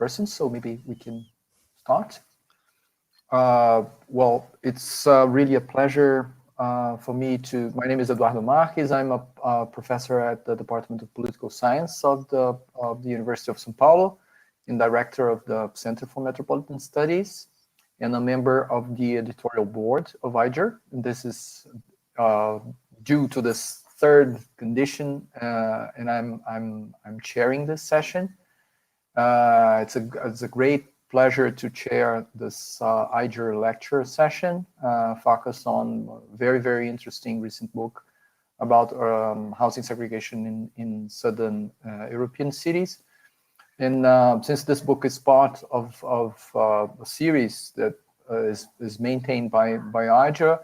person, so maybe we can start. Well, it's really a pleasure for me to. My name is Eduardo Marques. I'm a professor at the Department of Political Science of the University of São Paulo, and director of the Center for Metropolitan Studies, and a member of the editorial board of IJURR. And this is due to this third condition, and I'm chairing this session. It's a great pleasure to chair this IJURR lecture session focused on a very interesting recent book about housing segregation in southern European cities. And since this book is part of a series that is maintained by IJURR,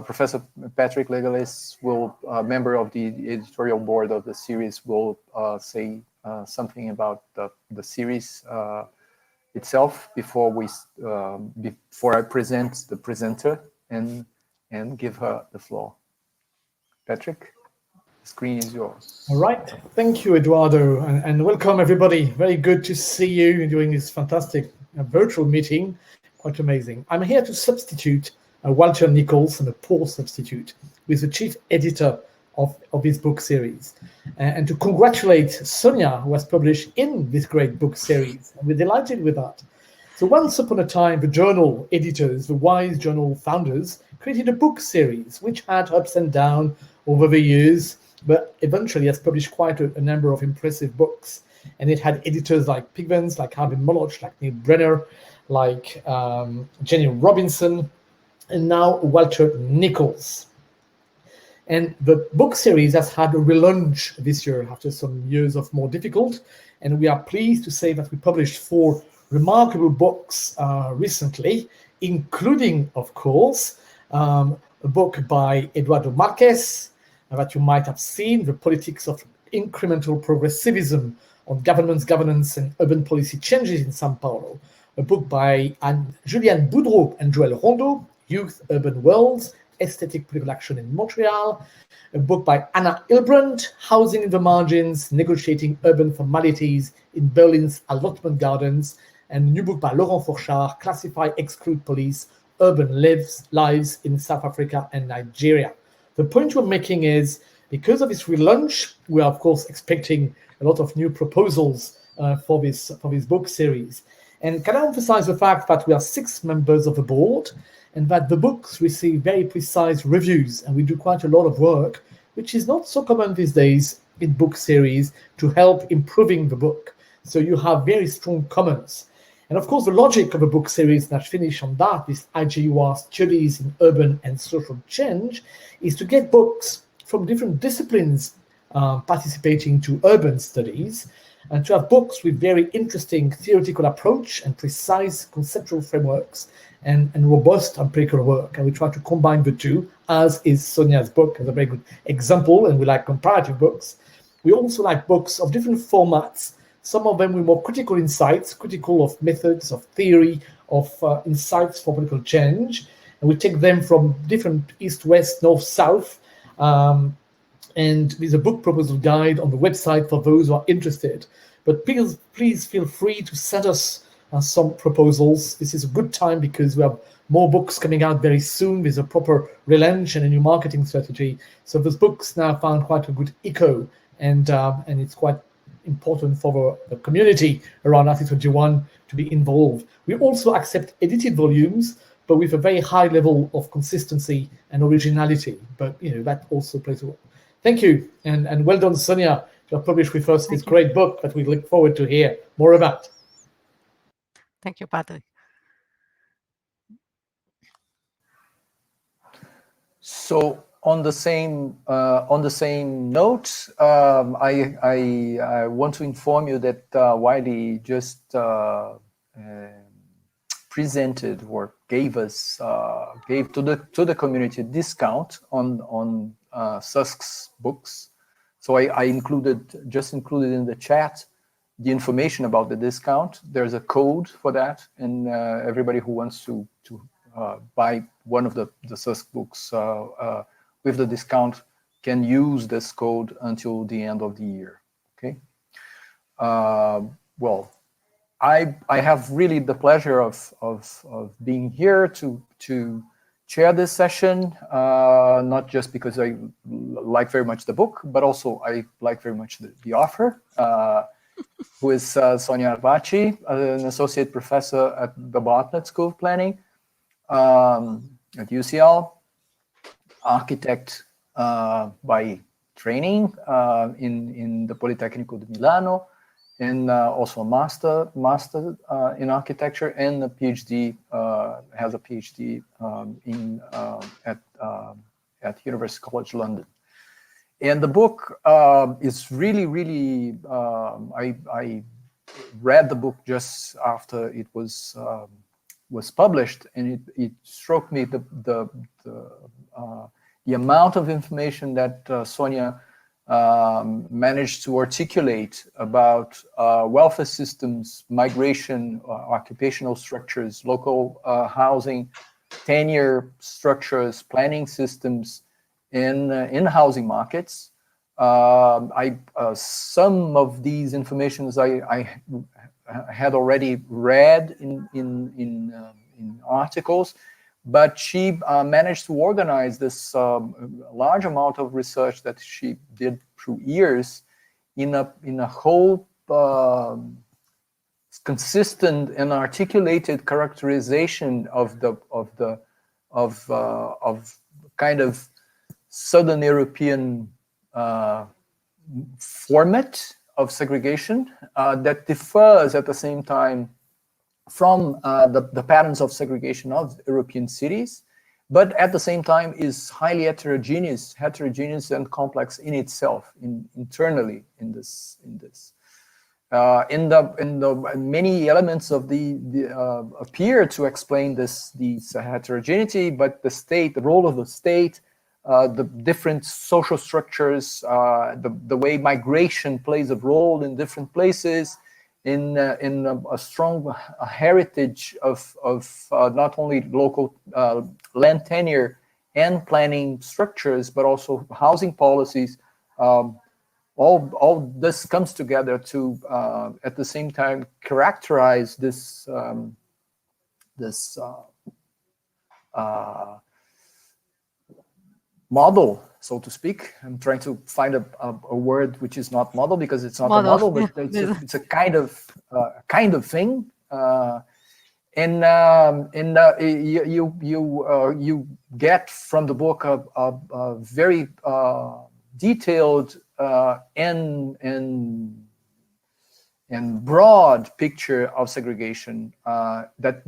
Professor Patrick Legalis, member of the editorial board of the series, will say something about the series itself before I present the presenter and give her the floor. Patrick, the screen is yours. All right, thank you, Eduardo, and welcome everybody. Very good to see you during this fantastic virtual meeting. Quite amazing. I'm here to substitute Walter Nichols, and a poor substitute, who is the chief editor of his book series, and to congratulate Sonia, who has published in this great book series. And we're delighted with that. So once upon a time, the journal editors, the wise journal founders, created a book series which had ups and downs over the years, but eventually has published quite a number of impressive books. And it had editors like Pigvens, like Harvey Moloch, like Neil Brenner, like Jenny Robinson, and now Walter Nichols. And the book series has had a relaunch this year after some years of more difficult. And we are pleased to say that we published 4 remarkable books recently, including, of course, a book by Eduardo Marques that you might have seen, The Politics of Incremental Progressivism on Governance and Urban Policy Changes in São Paulo, a book by Julianne Boudreau and Joël Rondeau, Youth, Urban Worlds, Aesthetic Political Action in Montreal, a book by Anna Ilbrand, Housing in the Margins, Negotiating Urban Formalities in Berlin's Allotment Gardens, and a new book by Laurent Fourchard, Classify, Exclude Police, Urban Lives in South Africa and Nigeria. The point we're making is, because of this relaunch, we are of course expecting a lot of new proposals for this book series. And can I emphasize the fact that we are 6 members of the board, and that the books receive very precise reviews, and we do quite a lot of work, which is not so common these days in book series, to help improving the book. So you have very strong comments. And of course, the logic of a book series, and I finish on that, this IJURR Studies in Urban and Social Change, is to get books from different disciplines participating to urban studies, and to have books with very interesting theoretical approach and precise conceptual frameworks, and robust empirical work. And we try to combine the two, as is Sonia's book as a very good example, and we like comparative books. We also like books of different formats, some of them with more critical insights, critical of methods, of theory, of insights for political change. And we take them from different east, west, north, south. And there's a book proposal guide on the website for those who are interested. But please feel free to send us some proposals. This is a good time because we have more books coming out very soon with a proper relaunch and a new marketing strategy. So those books now found quite a good echo, and it's quite important for the community around RC21 to be involved. We also accept edited volumes, but with a very high level of consistency and originality. But that also plays a role. Thank you, and well done, Sonia, to have published with us this great book that we look forward to hear more about. Thank you, Patrick. So on the same note, I want to inform you that Wiley just presented or gave to the community a discount on SUSC's books. So I just included in the chat the information about the discount. There's a code for that, and everybody who wants to buy one of the SUSC books with the discount can use this code until the end of the year. Okay. well, I have really the pleasure of being here to chair this session, not just because I like very much the book, but also I like very much the author, who is Sonia Arbaci, an associate professor at the Bartlett School of Planning at UCL, architect by training in the Politecnico di Milano, and also a master in architecture, and a PhD, has a PhD at University College London. And the book is really I read the book just after it was published, and it struck me the amount of information that Sonia managed to articulate about welfare systems, migration, occupational structures, local housing, tenure structures, planning systems in housing markets. Some of these informations I had already read in articles, but she managed to organize this large amount of research that she did through years in a whole consistent and articulated characterization of kind of Southern European format of segregation that differs at the same time from the patterns of segregation of European cities, but at the same time is highly heterogeneous and complex in itself, internally in this. Many elements of the appear to explain this heterogeneity, but the role of the state, the different social structures, the way migration plays a role in different places, in a strong heritage of not only local land tenure and planning structures, but also housing policies. All this comes together to at the same time characterize this model, so to speak. I'm trying to find a word which is not model, because it's not Model, a model, but it's a kind of thing. You get from the book a very detailed and broad picture of segregation that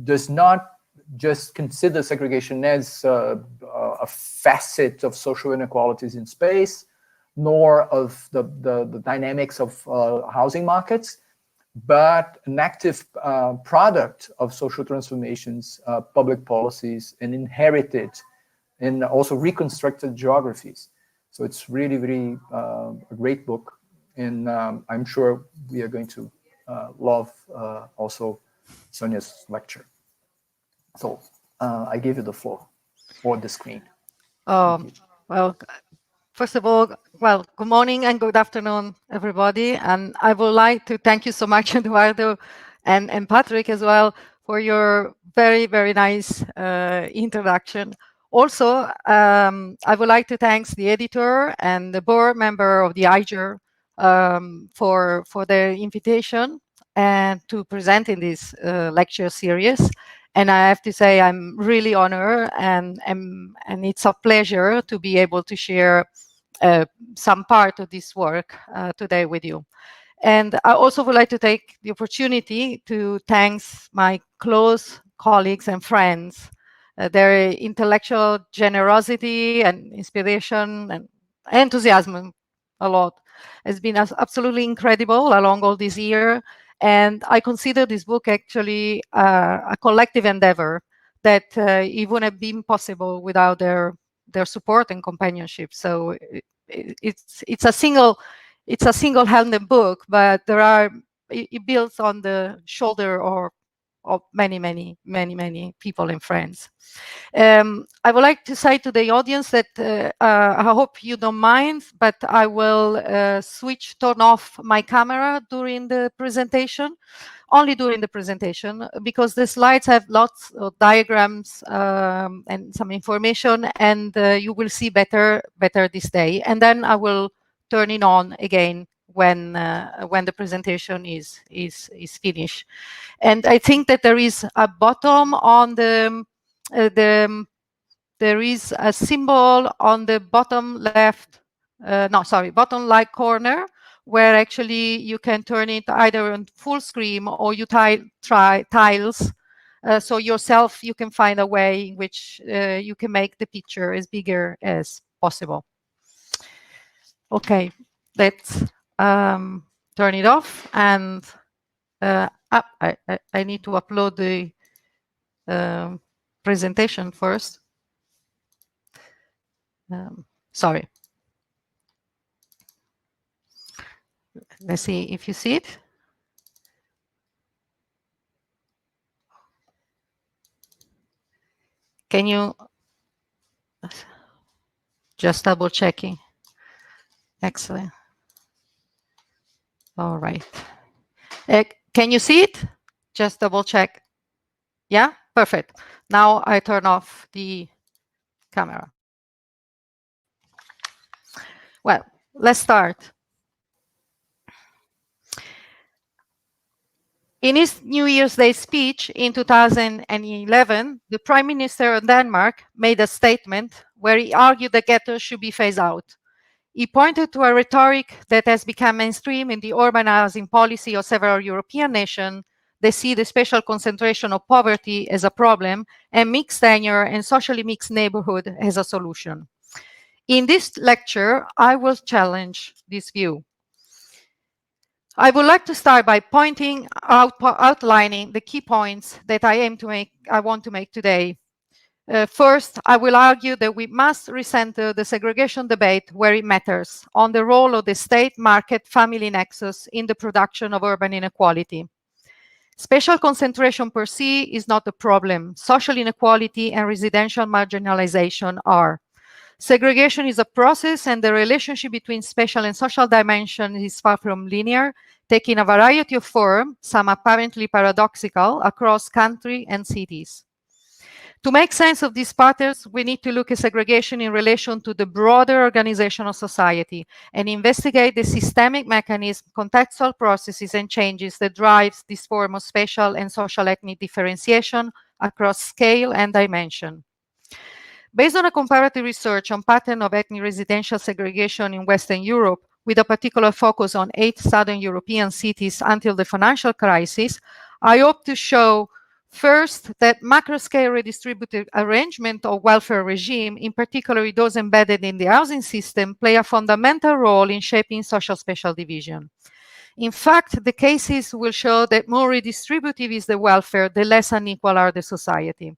does not just consider segregation as a facet of social inequalities in space, nor of the dynamics of housing markets, but an active product of social transformations, public policies, and inherited and also reconstructed geographies. So it's really a great book, and I'm sure we are going to love also Sonia's lecture. So I give you the floor, or the screen. Well, first of all, good morning and good afternoon, everybody. And I would like to thank you so much, Eduardo and Patrick as well, for your very nice introduction. Also, I would like to thank the editor and the board member of the IJURR for their invitation and to present in this lecture series. And I have to say, I'm really honored, and it's a pleasure to be able to share some part of this work today with you. And I also would like to take the opportunity to thank my close colleagues and friends. Their intellectual generosity and inspiration and enthusiasm a lot has been absolutely incredible along all this year. And I consider this book actually a collective endeavor that it wouldn't have been possible without their support and companionship. So it's a single-handed book, but it builds on the shoulder of many people and friends. I would like to say to the audience that I hope you don't mind, but I will turn off my camera during the presentation, only during the presentation, because the slides have lots of diagrams and some information, and you will see better this day. And then I will turn it on again when the presentation is finished. And I think that there is a bottom on there is a symbol on the bottom left, bottom right corner, where actually you can turn it either on full screen or you try tiles. So yourself, you can find a way in which you can make the picture as bigger as possible. Okay, let's turn it off, and I need to upload the presentation first. Sorry. Let's see if you see it. Can you just double checking? Excellent. All right. Can you see it? Just double check. Yeah, perfect. Now I turn off the camera. Well, let's start. In his New Year's Day speech in 2011, the Prime Minister of Denmark made a statement where he argued that ghettos should be phased out. He pointed to a rhetoric that has become mainstream in the urban housing policy of several European nations. They see the spatial concentration of poverty as a problem and mixed tenure and socially mixed neighborhood as a solution. In this lecture, I will challenge this view. I would like to start by outlining the key points that I want to make today. First, I will argue that we must recenter the segregation debate where it matters, on the role of the state, market, family nexus in the production of urban inequality. Spatial concentration per se is not the problem. Social inequality and residential marginalization are. Segregation is a process, and the relationship between spatial and social dimension is far from linear, taking a variety of forms, some apparently paradoxical, across country and cities. To make sense of these patterns, we need to look at segregation in relation to the broader organization of society and investigate the systemic mechanism, contextual processes, and changes that drive this form of spatial and social ethnic differentiation across scale and dimension. Based on a comparative research on pattern of ethnic residential segregation in Western Europe, with a particular focus on 8 Southern European cities until the financial crisis, I hope to show first that macro-scale redistributive arrangement or welfare regime, in particular those embedded in the housing system, play a fundamental role in shaping social spatial division. In fact, the cases will show that more redistributive is the welfare, the less unequal are the society.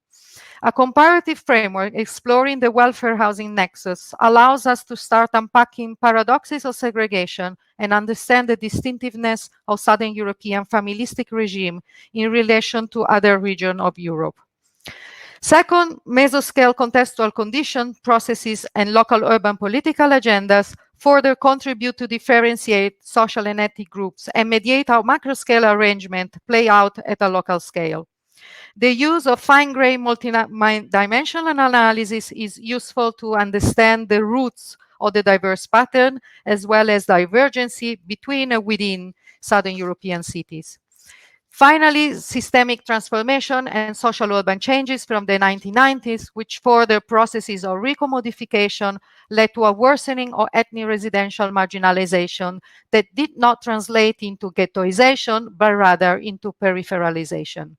A comparative framework exploring the welfare housing nexus allows us to start unpacking paradoxes of segregation and understand the distinctiveness of Southern European familistic regime in relation to other regions of Europe. Second, mesoscale contextual condition, processes, and local urban political agendas further contribute to differentiate social and ethnic groups and mediate how macroscale arrangement play out at a local scale. The use of fine-grained multi-dimensional analysis is useful to understand the roots of the diverse pattern, as well as divergency between and within Southern European cities. Finally, systemic transformation and social urban changes from the 1990s, which further processes of recommodification led to a worsening of ethnic residential marginalization that did not translate into ghettoization, but rather into peripheralization.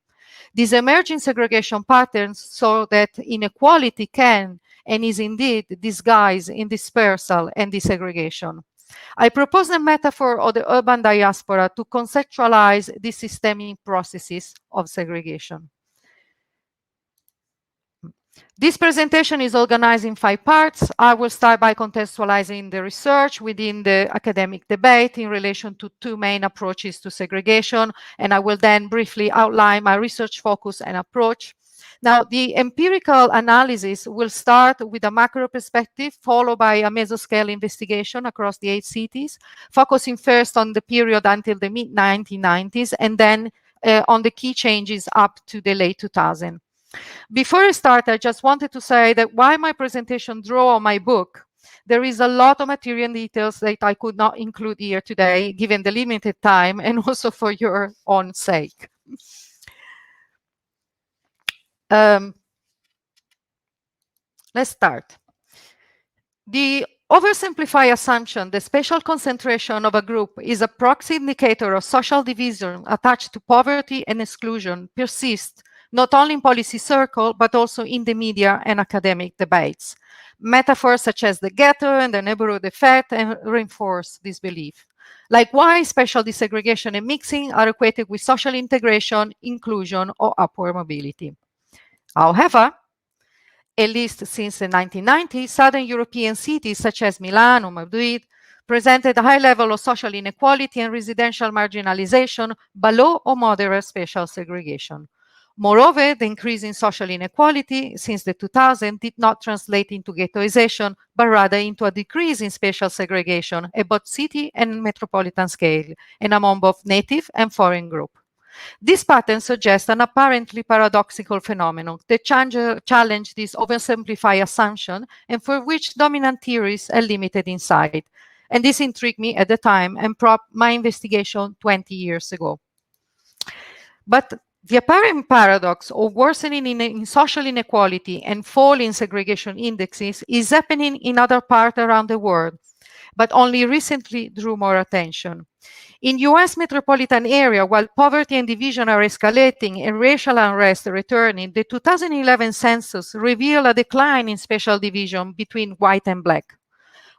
These emerging segregation patterns show that inequality can and is indeed disguised in dispersal and desegregation. I propose a metaphor of the urban diaspora to conceptualize these systemic processes of segregation. This presentation is organized in 5 parts. I will start by contextualizing the research within the academic debate in relation to 2 main approaches to segregation, and I will then briefly outline my research focus and approach. Now, the empirical analysis will start with a macro perspective, followed by a mesoscale investigation across the 8 cities, focusing first on the period until the mid-1990s, and then on the key changes up to the late 2000s. Before I start, I just wanted to say that while my presentation draws on my book, there is a lot of material and details that I could not include here today, given the limited time, and also for your own sake. Let's start. The oversimplified assumption the spatial concentration of a group is a proxy indicator of social division attached to poverty and exclusion persists not only in policy circles, but also in the media and academic debates. Metaphors such as the ghetto and the neighborhood effect reinforce this belief. Likewise, spatial desegregation and mixing are equated with social integration, inclusion, or upward mobility. However, at least since the 1990s, Southern European cities such as Milan or Madrid presented a high level of social inequality and residential marginalization below or moderate spatial segregation. Moreover, the increase in social inequality since the 2000s did not translate into ghettoization, but rather into a decrease in spatial segregation at both city and metropolitan scale, and among both native and foreign groups. This pattern suggests an apparently paradoxical phenomenon that challenge this oversimplified assumption and for which dominant theories are limited insight. And this intrigued me at the time and prompted my investigation 20 years ago. But the apparent paradox of worsening in social inequality and fall in segregation indexes is happening in other parts around the world, but only recently drew more attention. In US metropolitan area, while poverty and division are escalating and racial unrest returning, the 2011 census revealed a decline in spatial division between white and black.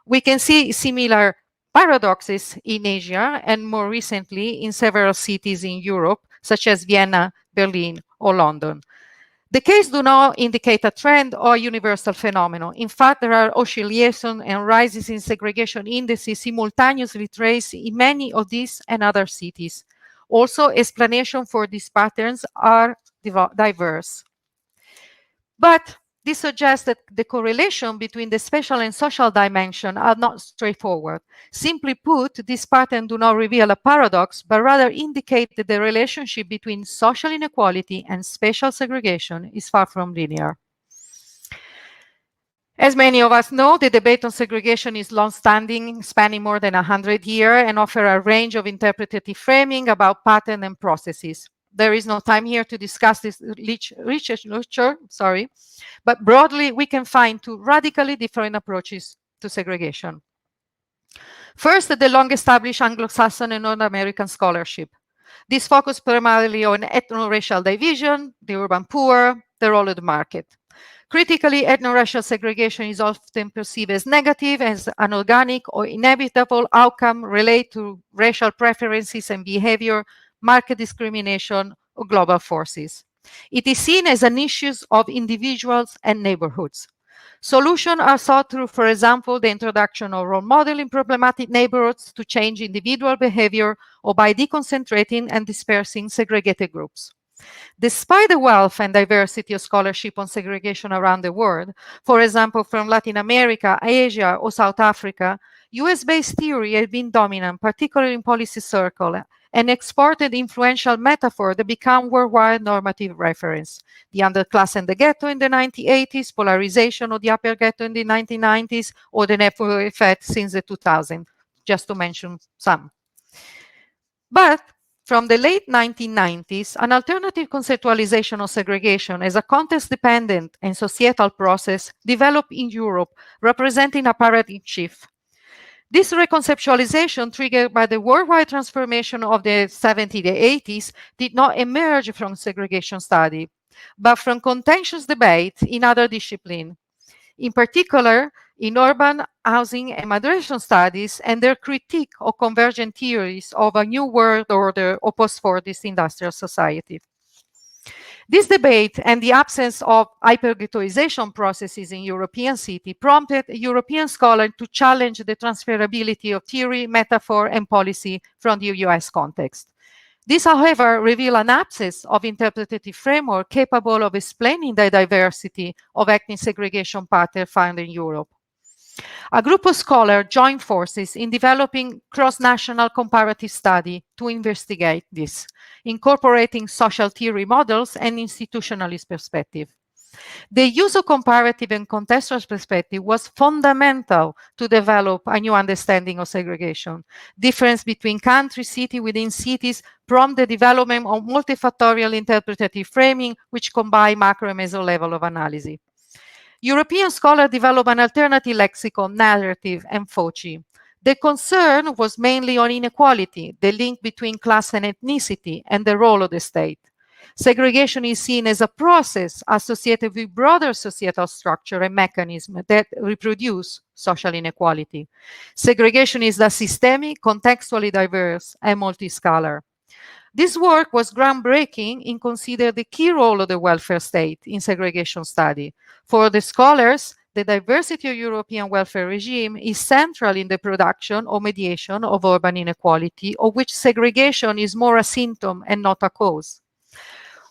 We can see similar paradoxes in Asia and more recently in several cities in Europe, such as Vienna, Berlin, or London. The case do not indicate a trend or a universal phenomenon. In fact, there are oscillations and rises in segregation indices simultaneously traced in many of these and other cities. Also, explanations for these patterns are diverse. But this suggests that the correlation between the spatial and social dimension are not straightforward. Simply put, these patterns do not reveal a paradox, but rather indicate that the relationship between social inequality and spatial segregation is far from linear. As many of us know, the debate on segregation is long-standing, spanning more than 100 years, and offers a range of interpretative framing about patterns and processes. There is no time here to discuss this literature, but broadly, we can find 2 radically different approaches to segregation. First, the long-established Anglo-Saxon and North American scholarship. This focuses primarily on ethno-racial division, the urban poor, the role of the market. Critically, ethno-racial segregation is often perceived as negative, as an organic or inevitable outcome related to racial preferences and behavior, market discrimination, or global forces. It is seen as an issue of individuals and neighborhoods. Solutions are sought through, for example, the introduction of role model in problematic neighborhoods to change individual behavior, or by deconcentrating and dispersing segregated groups. Despite the wealth and diversity of scholarship on segregation around the world, for example, from Latin America, Asia, or South Africa, US-based theory has been dominant, particularly in policy circles, and exported influential metaphor that became worldwide normative reference. The underclass and the ghetto in the 1980s, polarization of the upper ghetto in the 1990s, or the network effect since the 2000s, just to mention some. But from the late 1990s, an alternative conceptualization of segregation as a context-dependent and societal process developed in Europe, representing a paradigm shift. This reconceptualization, triggered by the worldwide transformation of the 70s and 80s, did not emerge from segregation study, but from contentious debate in other disciplines, in particular in urban housing and migration studies and their critique of convergent theories of a new world order or post-Fordist industrial society. This debate and the absence of hyperghettoization processes in European cities prompted European scholars to challenge the transferability of theory, metaphor, and policy from the US context. This, however, reveals an absence of interpretative framework capable of explaining the diversity of ethnic segregation patterns found in Europe. A group of scholars joined forces in developing cross-national comparative study to investigate this, incorporating social theory models and institutionalist perspective. The use of comparative and contextual perspective was fundamental to develop a new understanding of segregation. Difference between countries, cities within cities, prompt the development of multifactorial interpretative framing, which combine macro and meso level of analysis. European scholars developed an alternative lexicon, narrative, and foci. The concern was mainly on inequality, the link between class and ethnicity, and the role of the state. Segregation is seen as a process associated with broader societal structure and mechanisms that reproduce social inequality. Segregation is thus systemic, contextually diverse, and multiscalar. This work was groundbreaking in considering the key role of the welfare state in segregation study. For the scholars, the diversity of European welfare regime is central in the production or mediation of urban inequality, of which segregation is more a symptom and not a cause.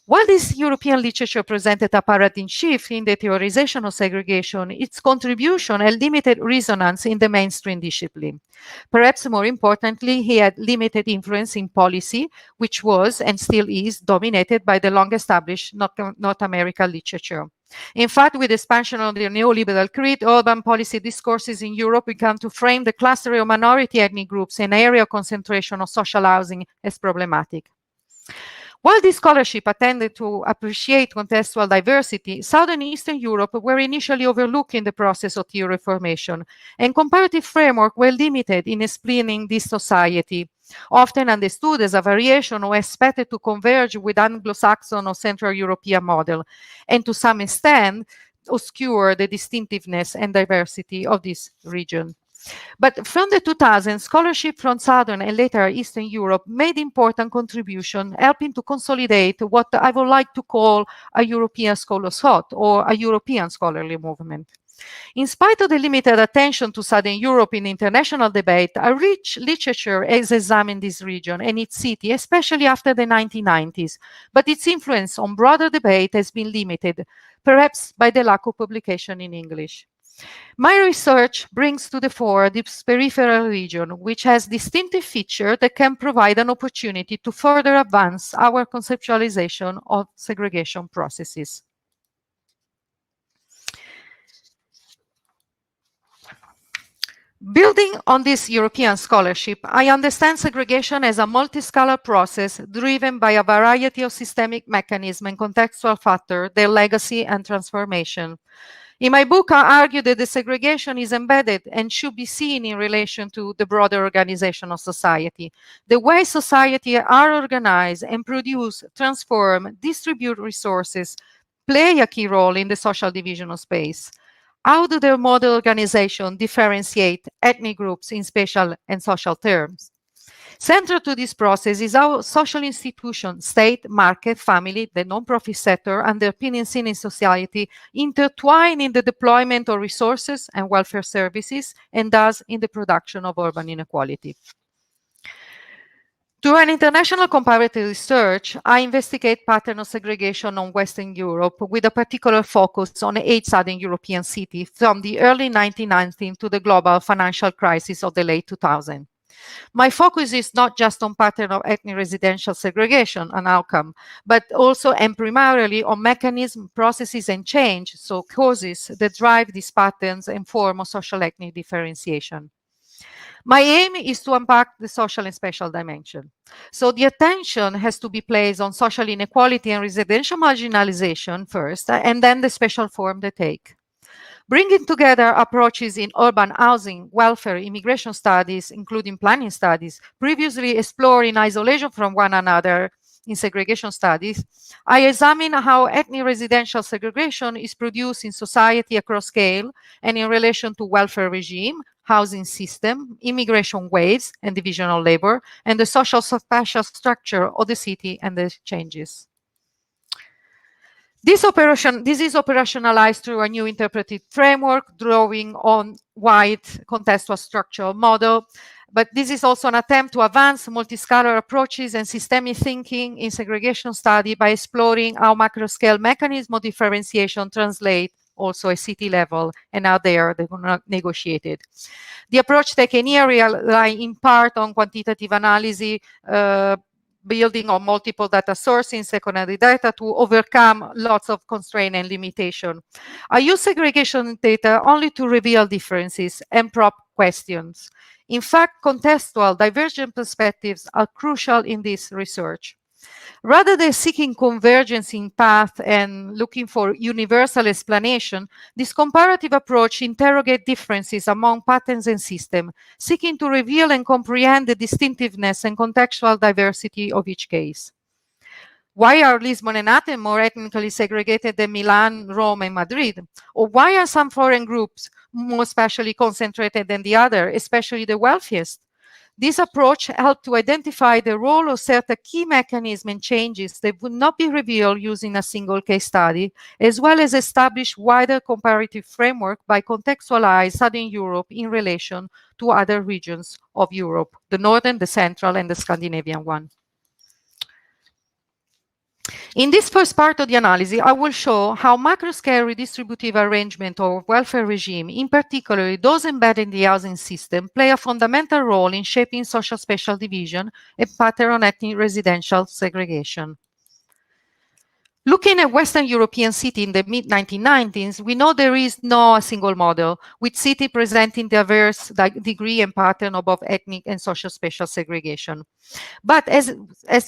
While this European literature presented a paradigm shift in the theorization of segregation, its contribution had limited resonance in the mainstream discipline. Perhaps more importantly, he had limited influence in policy, which was and still is dominated by the long-established North American literature. In fact, with the expansion of the neoliberal creed, urban policy discourses in Europe began to frame the cluster of minority ethnic groups and area of concentration of social housing as problematic. While this scholarship attended to appreciate contextual diversity, Southern and Eastern Europe were initially overlooked in the process of theory formation, and comparative framework were limited in explaining this society, often understood as a variation or expected to converge with Anglo-Saxon or Central European model, and to some extent obscure the distinctiveness and diversity of this region. But from the 2000s, scholarship from Southern and later Eastern Europe made important contribution, helping to consolidate what I would like to call a European scholar's thought or a European scholarly movement. In spite of the limited attention to Southern Europe in international debate, a rich literature has examined this region and its city, especially after the 1990s, but its influence on broader debate has been limited, perhaps by the lack of publication in English. My research brings to the fore this peripheral region, which has distinctive features that can provide an opportunity to further advance our conceptualization of segregation processes. Building on this European scholarship, I understand segregation as a multiscalar process driven by a variety of systemic mechanisms and contextual factors, their legacy and transformation. In my book, I argue that the segregation is embedded and should be seen in relation to the broader organization of society. The way society are organized and produce, transform, distribute resources play a key role in the social division of space. How do their model organization differentiate ethnic groups in spatial and social terms? Central to this process is how social institutions, state, market, family, the non-profit sector, underpinning civil society intertwine in the deployment of resources and welfare services, and thus in the production of urban inequality. Through an international comparative research, I investigate patterns of segregation on Western Europe with a particular focus on 8 Southern European cities from the early 1990s to the global financial crisis of the late 2000s. My focus is not just on pattern of ethnic residential segregation, an outcome, but also and primarily on mechanisms, processes, and change, so causes that drive these patterns and form of social ethnic differentiation. My aim is to unpack the social and spatial dimension. So the attention has to be placed on social inequality and residential marginalization first, and then the spatial form they take. Bringing together approaches in urban housing, welfare, immigration studies, including planning studies, previously explored in isolation from one another in segregation studies, I examine how ethnic residential segregation is produced in society across scale and in relation to welfare regime, housing system, immigration waves and division of labor, and the social spatial structure of the city and the changes. This is operationalized through a new interpretive framework, drawing on wide contextual structural model. But this is also an attempt to advance multiscalar approaches and systemic thinking in segregation study by exploring how macro-scale mechanism of differentiation translate also at city level, and how they are negotiated. The approach taken here relies in part on quantitative analysis, building on multiple data sources, secondary data to overcome lots of constraint and limitation. I use segregation data only to reveal differences and prompt questions. In fact, contextual divergent perspectives are crucial in this research. Rather than seeking convergence in path and looking for universal explanation, this comparative approach interrogates differences among patterns and systems, seeking to reveal and comprehend the distinctiveness and contextual diversity of each case. Why are Lisbon and Athens more ethnically segregated than Milan, Rome, and Madrid? Or why are some foreign groups more spatially concentrated than the other, especially the wealthiest? This approach helped to identify the role of certain key mechanisms and changes that would not be revealed using a single case study, as well as establish wider comparative framework by contextualize Southern Europe in relation to other regions of Europe, the Northern, the Central, and the Scandinavian one. In this first part of the analysis, I will show how macro-scale redistributive arrangement or welfare regime, in particular those embedded in the housing system, play a fundamental role in shaping social spatial division and pattern on ethnic residential segregation. Looking at Western European cities in the mid-1990s, we know there is no single model, with cities presenting diverse degree and pattern of both ethnic and social spatial segregation. But as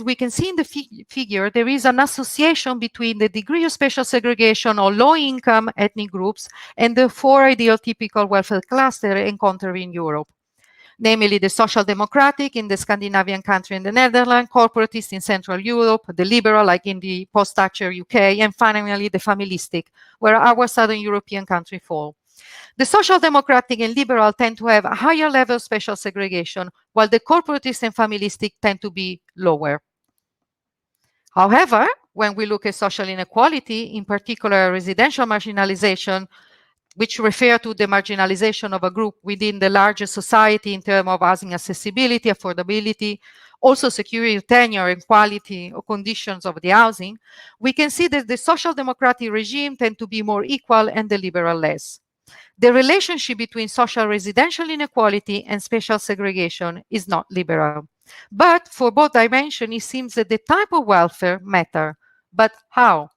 we can see in the figure, there is an association between the degree of spatial segregation or low-income ethnic groups and the four ideal typical welfare clusters encountered in Europe, namely the social democratic in the Scandinavian country and the Netherlands, corporatist in Central Europe, the liberal like in the post-Thatcher UK, and finally the familistic, where our Southern European countries fall. The social democratic and liberal tend to have a higher level of spatial segregation, while the corporatist and familistic tend to be lower. However, when we look at social inequality, in particular residential marginalization, which refer to the marginalization of a group within the larger society in terms of housing accessibility, affordability, also security, tenure, and quality or conditions of the housing, we can see that the social democratic regime tend to be more equal and the liberal less. The relationship between social residential inequality and spatial segregation is not liberal. But for both dimensions, it seems that the type of welfare matter. But how?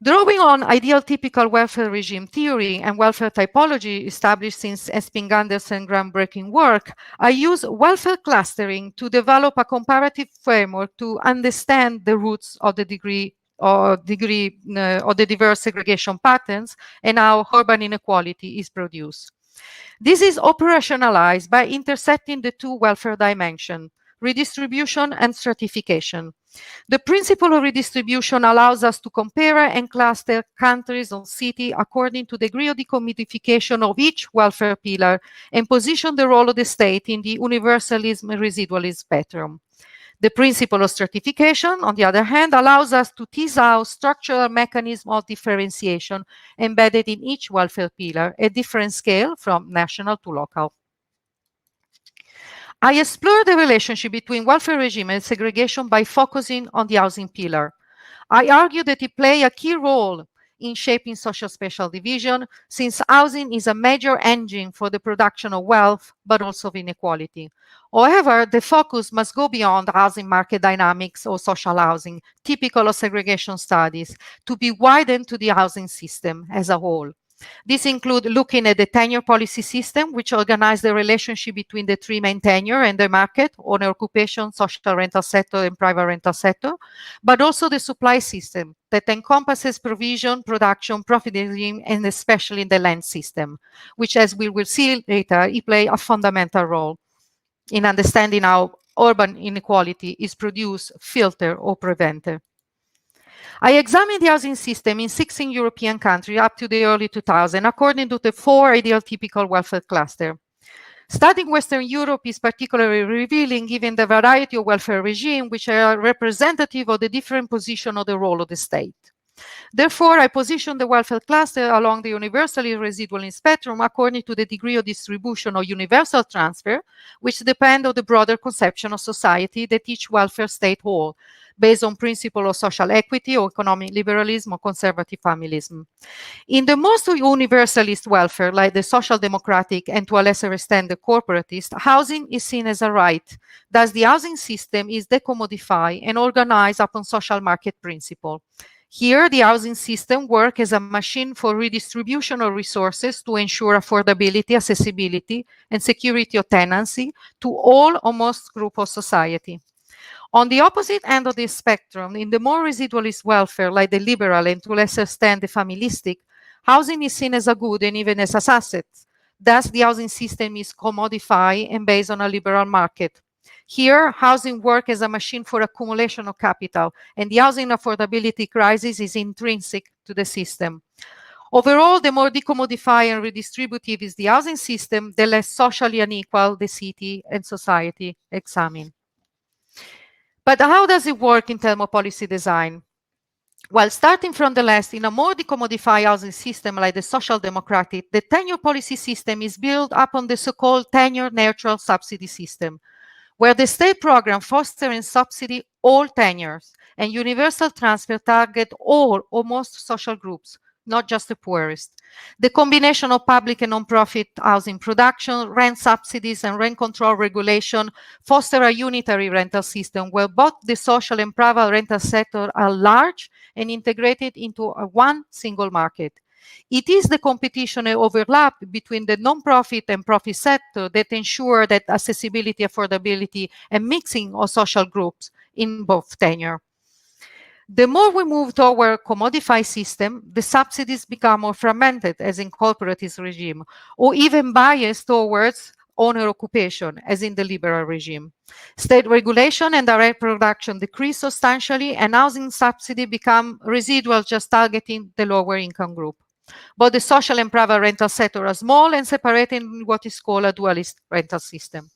Drawing on ideal typical welfare regime theory and welfare typology established since Esping-Andersen's groundbreaking work, I use welfare clustering to develop a comparative framework to understand the roots of the the diverse segregation patterns and how urban inequality is produced. This is operationalized by intersecting the two welfare dimensions, redistribution and stratification. The principle of redistribution allows us to compare and cluster countries or cities according to the degree of the commodification of each welfare pillar and position the role of the state in the universalism and residualism spectrum. The principle of stratification, on the other hand, allows us to tease out structural mechanisms of differentiation embedded in each welfare pillar at different scale from national to local. I explore the relationship between welfare regime and segregation by focusing on the housing pillar. I argue that it plays a key role in shaping social spatial division, since housing is a major engine for the production of wealth, but also of inequality. However, the focus must go beyond housing market dynamics or social housing, typical of segregation studies, to be widened to the housing system as a whole. This includes looking at the tenure policy system, which organizes the relationship between the three main tenure and the market, owner occupation, social rental sector, and private rental sector, but also the supply system that encompasses provision, production, profit regime, and especially the land system, which, as we will see later, it plays a fundamental role in understanding how urban inequality is produced, filtered, or prevented. I examined the housing system in 16 European countries up to the early 2000s, according to the four ideal typical welfare clusters. Studying Western Europe is particularly revealing given the variety of welfare regimes which are representative of the different position of the role of the state. Therefore, I position the welfare cluster along the universalist residualist spectrum according to the degree of distribution or universal transfer, which depend on the broader conception of society that each welfare state holds, based on principle of social equity or economic liberalism or conservative familism. In the most universalist welfare, like the social democratic and to a lesser extent the corporatist, housing is seen as a right. Thus, the housing system is decommodified and organized upon social market principle. Here, the housing system works as a machine for redistribution of resources to ensure affordability, accessibility, and security of tenancy to all or most groups of society. On the opposite end of the spectrum, in the more residualist welfare, like the liberal and to a lesser extent the familistic, housing is seen as a good and even as an asset. Thus, the housing system is commodified and based on a liberal market. Here, housing works as a machine for accumulation of capital, and the housing affordability crisis is intrinsic to the system. Overall, the more decommodified and redistributive is the housing system, the less socially unequal the city and society examine. But how does it work in terms of policy design? Well, starting from the left, in a more decommodified housing system like the social democratic, the tenure policy system is built upon the so-called tenure-neutral subsidy system, where the state program fosters and subsidies all tenures, and universal transfer target all or most social groups, not just the poorest. The combination of public and non-profit housing production, rent subsidies, and rent control regulation foster a unitary rental system where both the social and private rental sector are large and integrated into one single market. It is the competition and overlap between the non-profit and profit sector that ensure that accessibility, affordability, and mixing of social groups in both tenure. The more we move toward a commodified system, the subsidies become more fragmented, as in corporatist regime, or even biased towards owner occupation, as in the liberal regime. State regulation and direct production decrease substantially, and housing subsidy become residual, just targeting the lower income group. Both the social and private rental sector are small and separated in what is called a dualist rental system.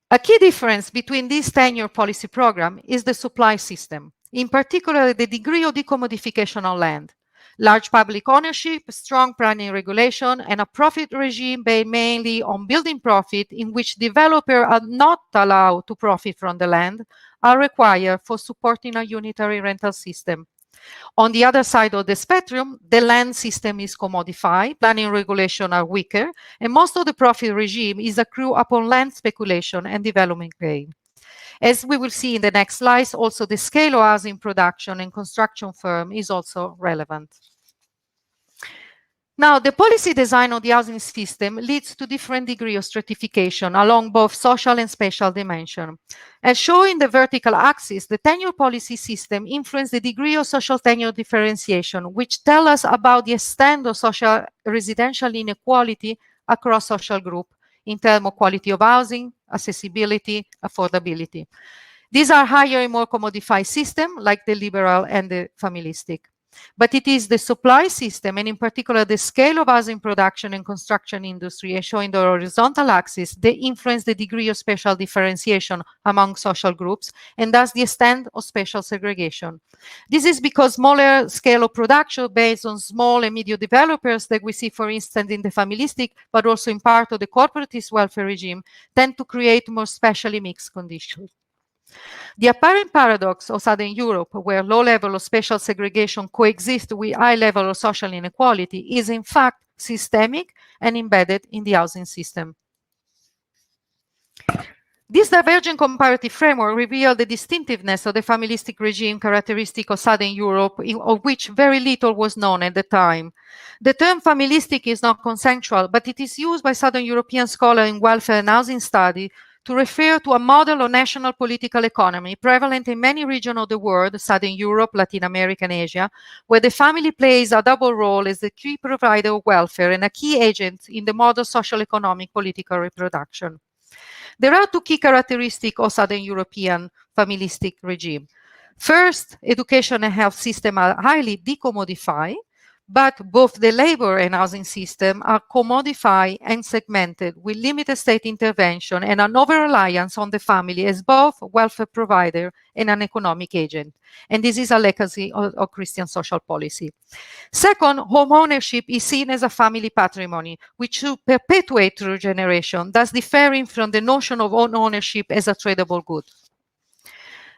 A key difference between this tenure policy program is the supply system, in particular the degree of decommodification on land. Large public ownership, strong planning regulation, and a profit regime based mainly on building profit in which developers are not allowed to profit from the land are required for supporting a unitary rental system. On the other side of the spectrum, the land system is commodified, planning regulations are weaker, and most of the profit regime is accrued upon land speculation and development gain. As we will see in the next slides, also the scale of housing production and construction firm is also relevant. Now, the policy design of the housing system leads to different degrees of stratification along both social and spatial dimension. As shown in the vertical axis, the tenure policy system influences the degree of social tenure differentiation, which tell us about the extent of social residential inequality across social groups in terms of quality of housing, accessibility, affordability. These are higher and more commodified systems like the liberal and the familistic. But it is the supply system, and in particular the scale of housing production and construction industry, as shown in the horizontal axis, that influence the degree of spatial differentiation among social groups, and thus the extent of spatial segregation. This is because smaller scale of production based on small and medium developers that we see, for instance, in the familistic, but also in part of the corporatist welfare regime, tend to create more spatially mixed conditions. The apparent paradox of Southern Europe, where low level of spatial segregation coexists with high level of social inequality, is in fact systemic and embedded in the housing system. This divergent comparative framework revealed the distinctiveness of the familistic regime characteristic of Southern Europe, of which very little was known at the time. The term familistic is not consensual, but it is used by Southern European scholars in welfare and housing study to refer to a model of national political economy prevalent in many regions of the world, Southern Europe, Latin America, and Asia, where the family plays a double role as the key provider of welfare and a key agent in the model social economic political reproduction. There are two key characteristics of Southern European familistic regime. First, education and health systems are highly decommodified, But both the labor and housing system are commodified and segmented with limited state intervention and an over-reliance on the family as both welfare provider and an economic agent. And this is a legacy of Christian social policy. Second, home ownership is seen as a family patrimony, which should perpetuate through generation, thus differing from the notion of own ownership as a tradable good.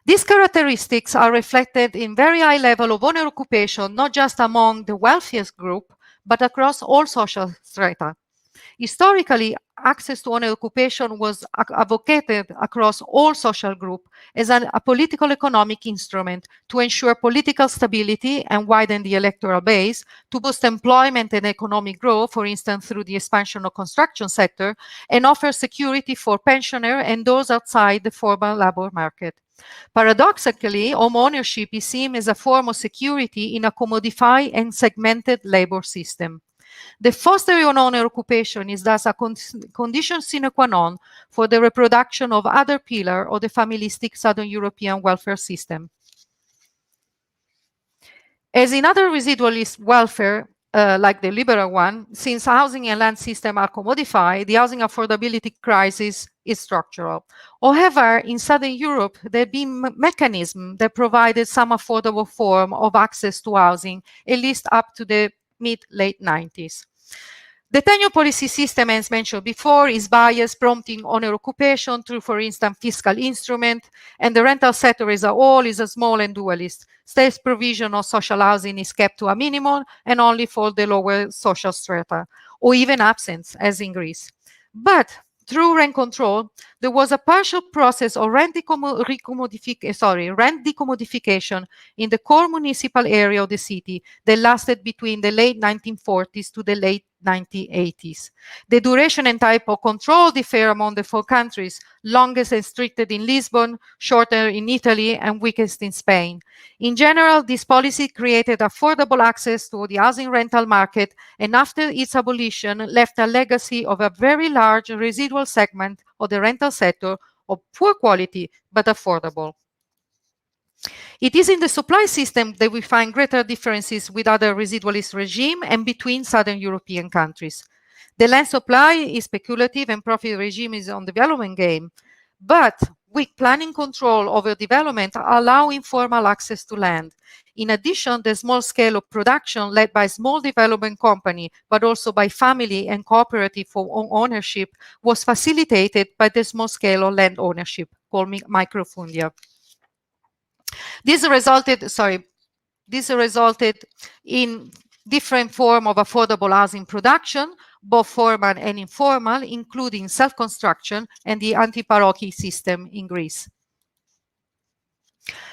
These characteristics are reflected in very high level of owner occupation, not just among the wealthiest group, but across all social strata. Historically, access to owner occupation was advocated across all social groups as a political economic instrument to ensure political stability and widen the electoral base, to boost employment and economic growth, for instance, through the expansion of construction sector, and offer security for pensioners and those outside the formal labor market. Paradoxically, home ownership is seen as a form of security in a commodified and segmented labor system. The fostering on owner occupation is thus a condition sine qua non for the reproduction of other pillars of the familistic Southern European welfare system. As in other residualist welfare, like the liberal one, since housing and land systems are commodified, the housing affordability crisis is structural. However, in Southern Europe, there have been mechanisms that provided some affordable form of access to housing, at least up to the mid-late 90s. The tenure policy system, as mentioned before, is biased, prompting owner occupation through, for instance, fiscal instrument, and the rental sector as a whole is a small and dualist. State provision of social housing is kept to a minimum and only for the lower social strata, or even absence, as in Greece. But through rent control, there was a partial process of rent decommodification in the core municipal area of the city that lasted between the late 1940s to the late 1980s. The duration and type of control differ among the four countries, longest and strictest in Lisbon, shorter in Italy, and weakest in Spain. In general, this policy created affordable access to the housing rental market, and after its abolition, left a legacy of a very large residual segment of the rental sector of poor quality but affordable. It is in the supply system that we find greater differences with other residualist regimes and between Southern European countries. The land supply is speculative and profit regime is on the development game, but weak planning control over development allow informal access to land. In addition, the small scale of production led by small development company, but also by family and cooperative for ownership, was facilitated by the small scale of land ownership called microfundia. This resulted in different forms of affordable housing production, both formal and informal, including self-construction and the anti-parochi system in Greece.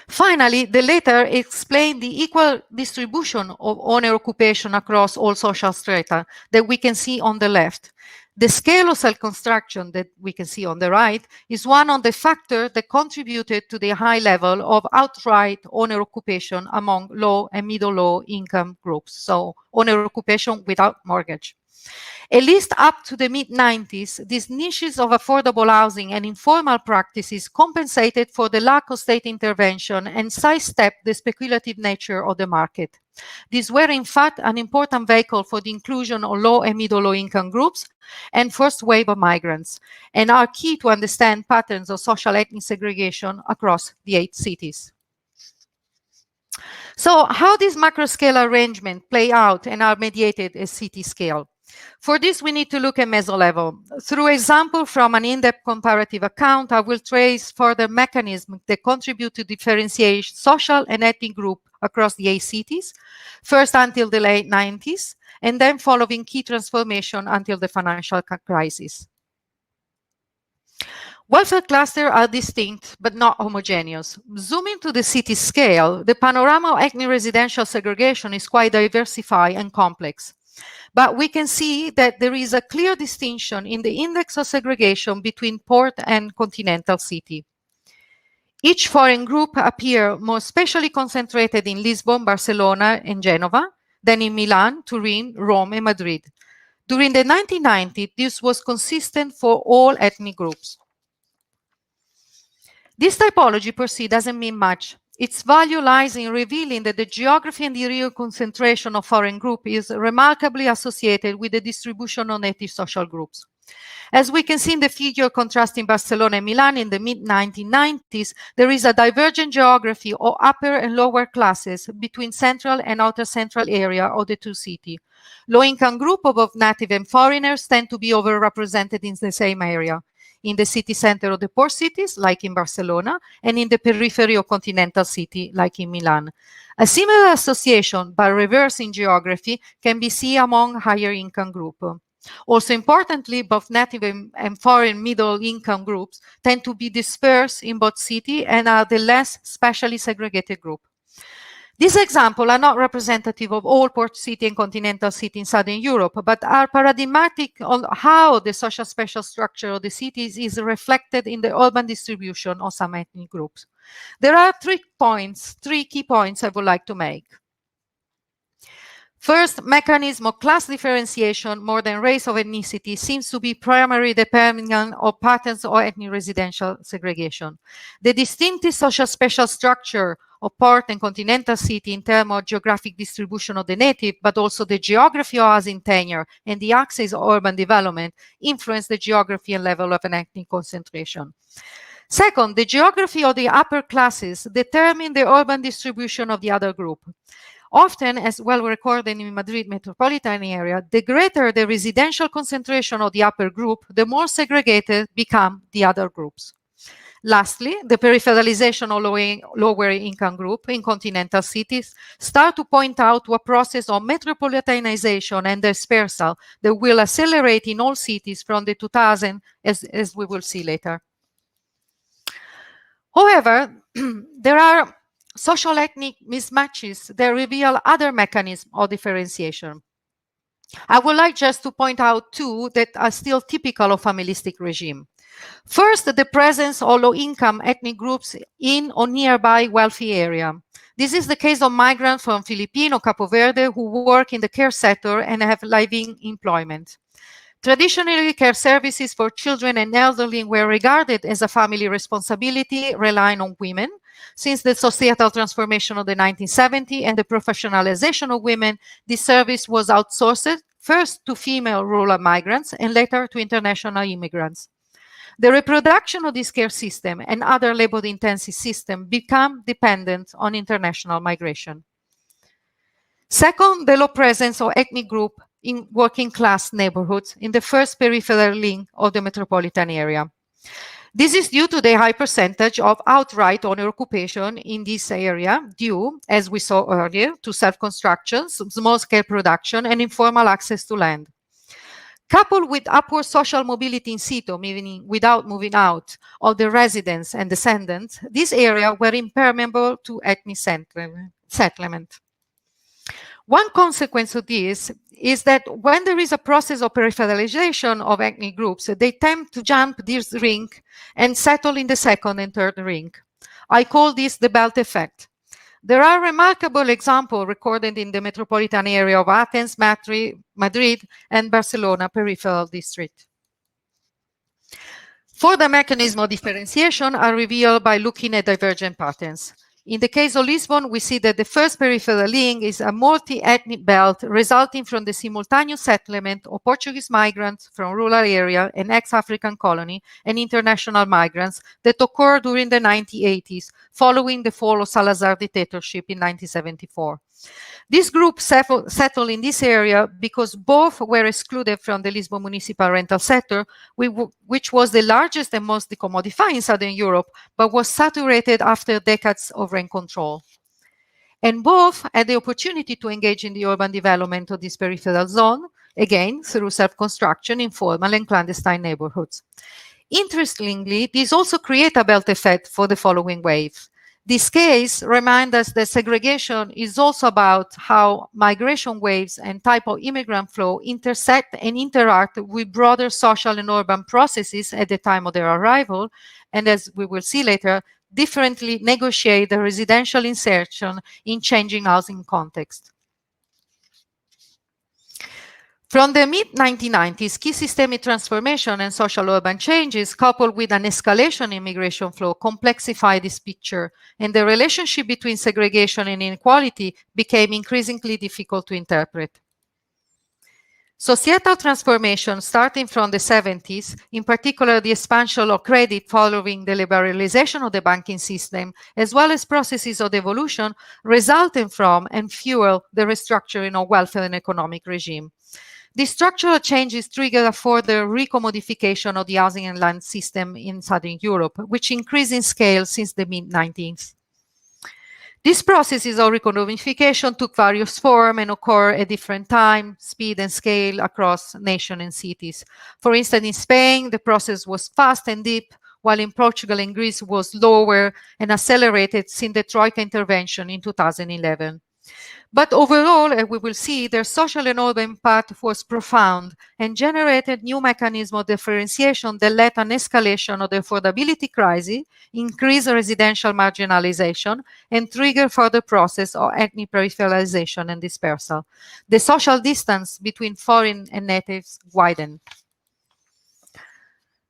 Finally, the latter explained the equal distribution of owner occupation across all social strata that we can see on the left. The scale of self-construction that we can see on the right is one of the factors that contributed to the high level of outright owner occupation among low and middle-low income groups, so owner occupation without mortgage. At least up to the mid-90s, these niches of affordable housing and informal practices compensated for the lack of state intervention and sidestepped the speculative nature of the market. These were, in fact, an important vehicle for the inclusion of low and middle-low income groups and first wave of migrants, and are key to understand patterns of social ethnic segregation across the 8 cities. So how does macro-scale arrangement play out and are mediated at city scale? For this, we need to look at meso-level. Through example from an in-depth comparative account, I will trace further mechanisms that contribute to differentiate social and ethnic group across the 8 cities, first until the late 90s, and then following key transformation until the financial crisis. Welfare clusters are distinct but not homogeneous. Zooming to the city scale, the panorama of ethnic residential segregation is quite diversified and complex. But we can see that there is a clear distinction in the index of segregation between port and continental city. Each foreign group appear more spatially concentrated in Lisbon, Barcelona, and Genoa than in Milan, Turin, Rome, and Madrid. During the 1990s, this was consistent for all ethnic groups. This typology per se doesn't mean much. its value lies in revealing that the geography and the real concentration of foreign group is remarkably associated with the distribution of native social groups. As we can see in the figure contrasting Barcelona and Milan in the mid-1990s, there is a divergent geography of upper and lower classes between central and outer central area of the two cities. Low-income groups of both native and foreigners tend to be overrepresented in the same area, in the city center of the port cities, like in Barcelona, and in the periphery of continental city, like in Milan. A similar association, but reverse in geography, can be seen among higher income groups. Also importantly, both native and foreign middle-income groups tend to be dispersed in both cities and are the less spatially segregated group. These examples are not representative of all port city and continental city in Southern Europe, but are paradigmatic on how the social spatial structure of the cities is reflected in the urban distribution of some ethnic groups. There are 3 key points I would like to make. First, mechanism of class differentiation more than race or ethnicity seems to be primary determinant of patterns of ethnic residential segregation. The distinctive social spatial structure of port and continental city in terms of geographic distribution of the native, but also the geography of housing tenure and the axis of urban development influence the geography and level of an ethnic concentration. Second, the geography of the upper classes determine the urban distribution of the other group. Often, as well recorded in Madrid metropolitan area, the greater the residential concentration of the upper group, the more segregated become the other groups. Lastly, the peripheralization of lower income group in continental cities start to point out to a process of metropolitanization and dispersal that will accelerate in all cities from the 2000s, as we will see later. However, there are social ethnic mismatches that reveal other mechanisms of differentiation. I would like just to point out 2 that are still typical of familistic regime. First, the presence of low-income ethnic groups in or nearby wealthy area. This is the case of migrants from Philippines or Capo Verde who work in the care sector and have living employment. Traditionally, care services for children and elderly were regarded as a family responsibility relying on women. Since the societal transformation of the 1970s and the professionalization of women, this service was outsourced first to female rural migrants and later to international immigrants. The reproduction of this care system and other labor-intensive systems become dependent on international migration. Second, the low presence of ethnic group in working class neighborhoods in the first peripheral link of the metropolitan area. This is due to the high percentage of outright owner occupation in this area due, as we saw earlier, to self-construction, small-scale production, and informal access to land. Coupled with upward social mobility in situ, meaning without moving out, of the residents and descendants, these areas were impermeable to ethnic settlement. One consequence of this is that when there is a process of peripheralization of ethnic groups, they tend to jump this ring and settle in the second and third ring. I call this the belt effect. There are remarkable examples recorded in the metropolitan area of Athens, Madrid, and Barcelona peripheral district. Further mechanisms of differentiation are revealed by looking at divergent patterns. In the case of Lisbon, we see that the first peripheral link is a multi-ethnic belt resulting from the simultaneous settlement of Portuguese migrants from rural area and ex-African colony and international migrants that occurred during the 1980s, following the fall of Salazar dictatorship in 1974. This group settled in this area because both were excluded from the Lisbon municipal rental sector, which was the largest and most decommodified in Southern Europe, but was saturated after decades of rent control. And both had the opportunity to engage in the urban development of this peripheral zone, again, through self-construction in formal and clandestine neighborhoods. Interestingly, this also created a belt effect for the following wave. This case reminds us that segregation is also about how migration waves and type of immigrant flow intersect and interact with broader social and urban processes at the time of their arrival, and as we will see later, differently negotiate the residential insertion in changing housing context. From the mid-1990s, key systemic transformation and social urban changes, coupled with an escalation in migration flow, complexified this picture, and the relationship between segregation and inequality became increasingly difficult to interpret. Societal transformation starting from the 70s, in particular the expansion of credit following the liberalization of the banking system, as well as processes of devolution, resulting from and fuel the restructuring of welfare and economic regime. These structural changes triggered a further recommodification of the housing and land system in Southern Europe, which increased in scale since the mid-90s. These processes of recommodification took various forms and occur at different time, speed, and scale across nations and cities. For instance, in Spain, the process was fast and deep, while in Portugal and Greece was lower and accelerated since the Troika intervention in 2011. But overall, as we will see, their social and urban impact was profound and generated new mechanisms of differentiation that led to an escalation of the affordability crisis, increased residential marginalization, and triggered further process of ethnic peripheralization and dispersal. The social distance between foreign and natives widened.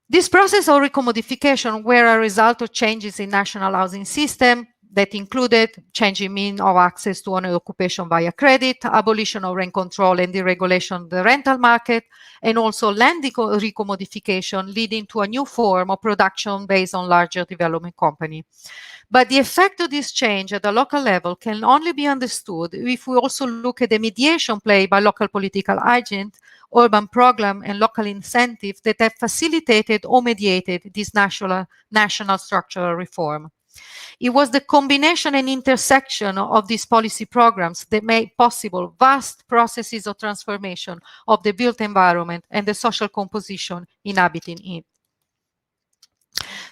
This process of recommodification were a result of changes in national housing system, that included changing means of access to owner occupation via credit, abolition of rent control and deregulation of the rental market, and also land recommodification, leading to a new form of production based on larger development company. But the effect of this change at the local level can only be understood if we also look at the mediation played by local political agents, urban program, and local incentives that have facilitated or mediated this national structural reform. It was the combination and intersection of these policy programs that made possible vast processes of transformation of the built environment and the social composition inhabiting it.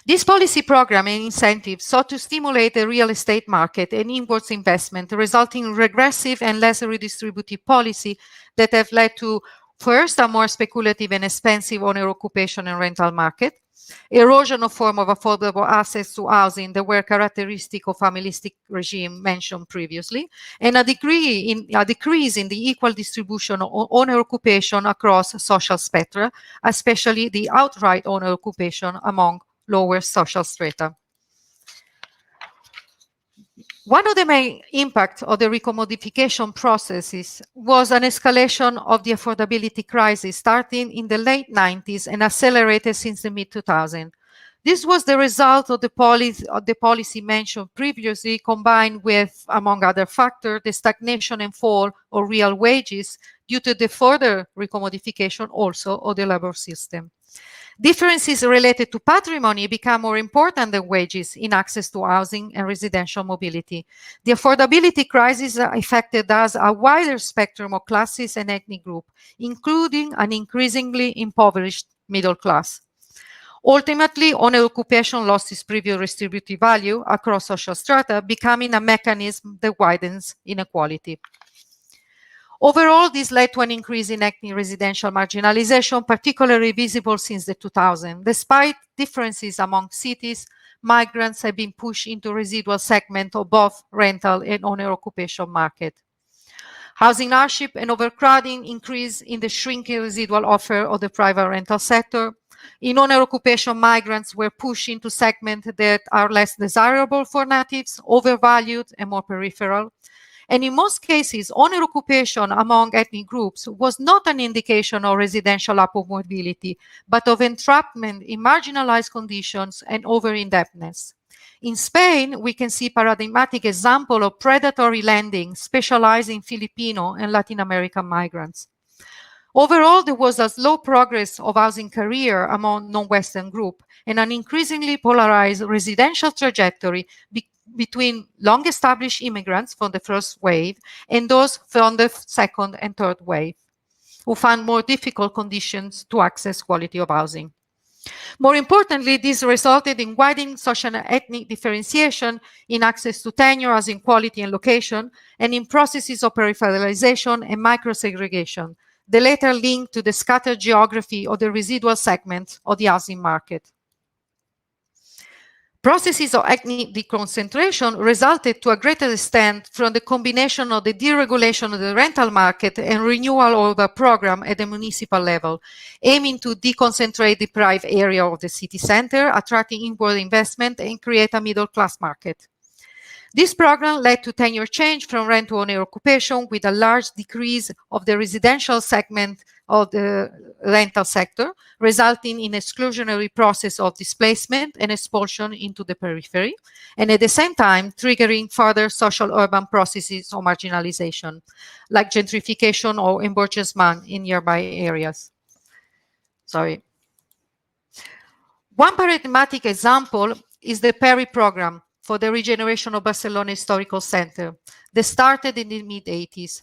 This policy program and incentives sought to stimulate the real estate market and inwards investment, resulting in regressive and less redistributive policy that have led to, first, a more speculative and expensive owner occupation and rental market, erosion of form of affordable access to housing that were characteristic of familistic regime mentioned previously, and a decrease in the equal distribution of owner occupation across social spectra, especially the outright owner occupation among lower social strata. One of the main impacts of the recommodification processes was an escalation of the affordability crisis starting in the late 90s and accelerated since the mid-2000s. This was the result of the policy mentioned previously, combined with, among other factors, the stagnation and fall of real wages due to the further recommodification also of the labor system. Differences related to patrimony become more important than wages in access to housing and residential mobility. The affordability crisis affected thus a wider spectrum of classes and ethnic groups, including an increasingly impoverished middle class. Ultimately, owner occupation lost its previous redistributive value across social strata, becoming a mechanism that widens inequality. Overall, this led to an increase in ethnic residential marginalization, particularly visible since the 2000s. Despite differences among cities, migrants have been pushed into residual segment of both rental and owner occupation market. Housing hardship and overcrowding increase in the shrinking residual offer of the private rental sector. In owner occupation, migrants were pushed into segments that are less desirable for natives, overvalued, and more peripheral. And in most cases, owner occupation among ethnic groups was not an indication of residential upward mobility, but of entrapment in marginalized conditions and over-indebtedness. In Spain, we can see paradigmatic example of predatory lending specialized in Filipino and Latin American migrants. Overall, there was a slow progress of housing career among non-Western groups and an increasingly polarized residential trajectory between long-established immigrants from the first wave and those from the second and third wave, who found more difficult conditions to access quality of housing. More importantly, this resulted in widening social and ethnic differentiation in access to tenure, housing quality and location, and in processes of peripheralization and microsegregation, the latter linked to the scattered geography of the residual segment of the housing market. Processes of ethnic deconcentration resulted to a greater extent from the combination of the deregulation of the rental market and renewal of the program at the municipal level, aiming to deconcentrate the deprived area of the city center, attracting inward investment and create a middle-class market. This program led to tenure change from rent to owner occupation, with a large decrease of the residential segment of the rental sector, resulting in exclusionary process of displacement and expulsion into the periphery, and at the same time triggering further social urban processes of marginalization, like gentrification or embourgeoisement in nearby areas. One paradigmatic example is the PERI program for the regeneration of Barcelona Historical Center that started in the mid-80s.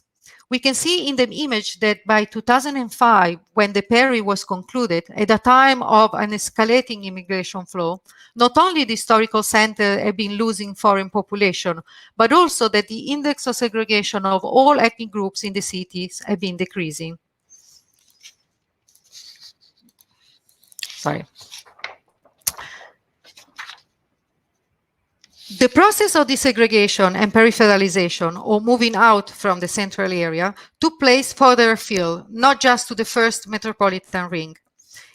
We can see in the image that by 2005, when the PERI was concluded, at a time of an escalating immigration flow, not only the historical center had been losing foreign population, but also that the index of segregation of all ethnic groups in the cities had been decreasing. The process of desegregation and peripheralization, or moving out from the central area, took place further afield, not just to the first metropolitan ring.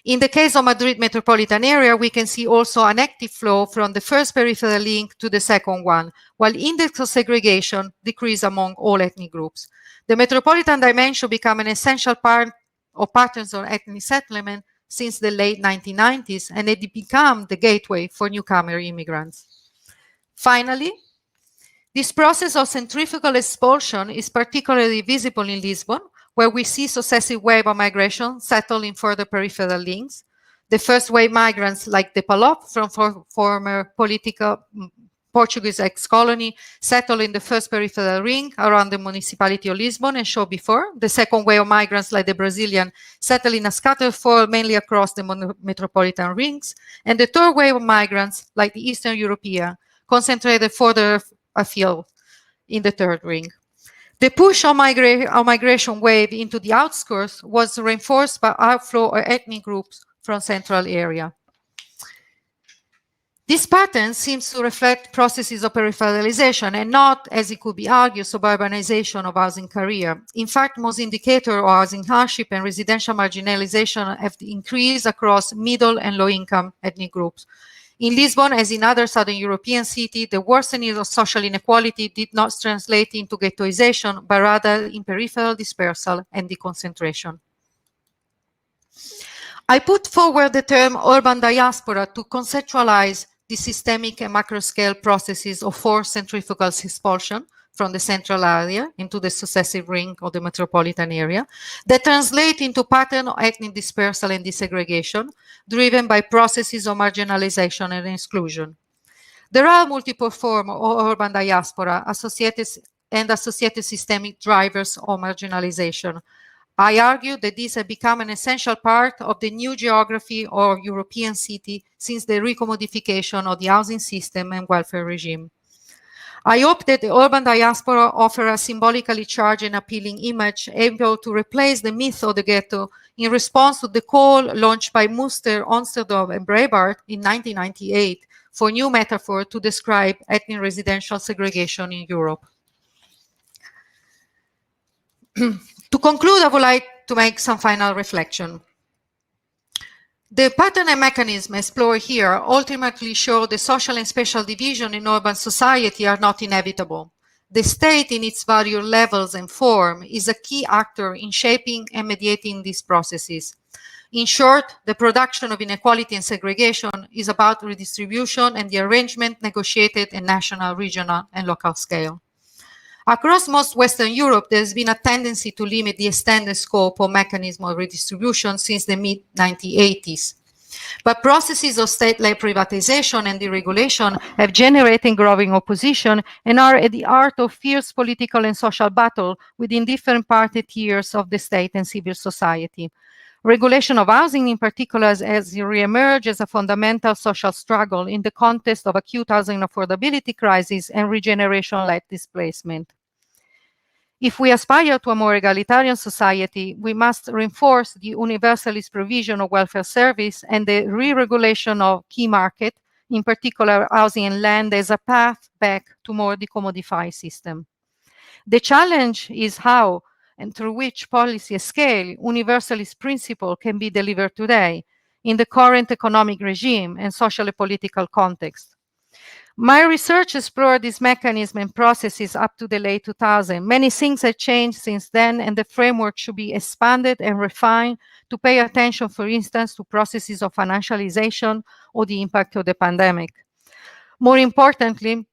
In the case of Madrid metropolitan area, we can see also an active flow from the first peripheral link to the second one, while index of segregation decreased among all ethnic groups. The metropolitan dimension became an essential part of patterns of ethnic settlement since the late 1990s, and it became the gateway for newcomer immigrants. Finally, this process of centrifugal expulsion is particularly visible in Lisbon, where we see successive waves of migration settle in further peripheral links. The first wave migrants, like the PALOP from former Portuguese ex-colony, settle in the first peripheral ring around the municipality of Lisbon and shown before. The second wave of migrants, like the Brazilian, settle in a scattered form mainly across the metropolitan rings. And the third wave of migrants, like the Eastern European, concentrated further afield in the third ring. The push of migration wave into the outskirts was reinforced by outflow of ethnic groups from central area. This pattern seems to reflect processes of peripheralization and not, as it could be argued, suburbanization of housing career. In fact, most indicators of housing hardship and residential marginalization have increased across middle and low-income ethnic groups. In Lisbon, as in other Southern European cities, the worsening of social inequality did not translate into ghettoization, but rather in peripheral dispersal and deconcentration. I put forward the term urban diaspora to conceptualize the systemic and macro-scale processes of forced centrifugal expulsion from the central area into the successive ring of the metropolitan area that translate into pattern of ethnic dispersal and desegregation driven by processes of marginalization and exclusion. There are multiple forms of urban diaspora associated systemic drivers of marginalization. I argue that these have become an essential part of the new geography of European city since the recommodification of the housing system and welfare regime. I hope that the urban diaspora offers a symbolically charged and appealing image able to replace the myth of the ghetto in response to the call launched by Muster, Amsterdam, and Breitbart in 1998 for new metaphor to describe ethnic residential segregation in Europe. To conclude, I would like to make some final reflection. The pattern and mechanism explored here ultimately show the social and spatial division in urban society are not inevitable. The state in its various levels and form is a key actor in shaping and mediating these processes. In short, the production of inequality and segregation is about redistribution and the arrangement negotiated at national, regional, and local scale. Across most Western Europe, there has been a tendency to limit the extended scope of mechanism of redistribution since the mid-1980s. But processes of state-led privatization and deregulation have generated growing opposition and are at the heart of fierce political and social battle within different party tiers of the state and civil society. Regulation of housing in particular has re-emerged as a fundamental social struggle in the context of acute housing affordability crisis and regeneration-led displacement. If we aspire to a more egalitarian society, we must reinforce the universalist provision of welfare service and the re-regulation of key market in particular housing and land, as a path back to more decommodified system. The challenge is how and through which policy scale universalist principle can be delivered today in the current economic regime and social and political context. My research explored this mechanism and processes up to the late 2000s. Many things have changed since then, and the framework should be expanded and refined to pay attention, for instance, to processes of financialization or the impact of the pandemic. More importantly,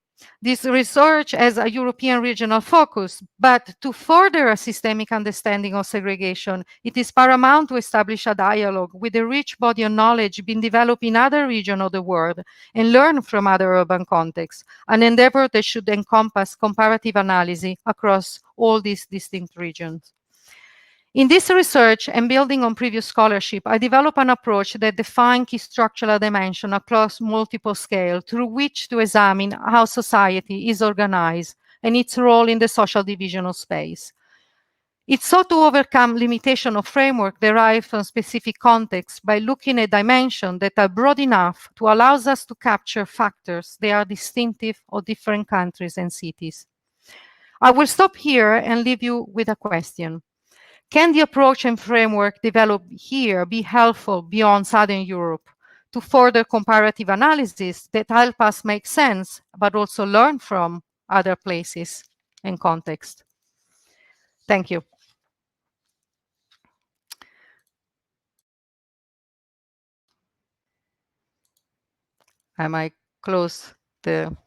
this research has a European regional focus, but to further a systemic understanding of segregation, it is paramount to establish a dialogue with the rich body of knowledge being developed in other regions of the world and learn from other urban contexts, an endeavor that should encompass comparative analysis across all these distinct regions. In this research and building on previous scholarship, I developed an approach that defines key structural dimensions across multiple scales through which to examine how society is organized and its role in the social division of space. It sought to overcome limitation of framework derived from specific contexts by looking at dimensions that are broad enough to allow us to capture factors that are distinctive of different countries and cities. I will stop here and leave you with a question. Can the approach and framework developed here be helpful beyond Southern Europe to further comparative analysis that help us make sense, but also learn from other places and contexts? Thank you. I might close the...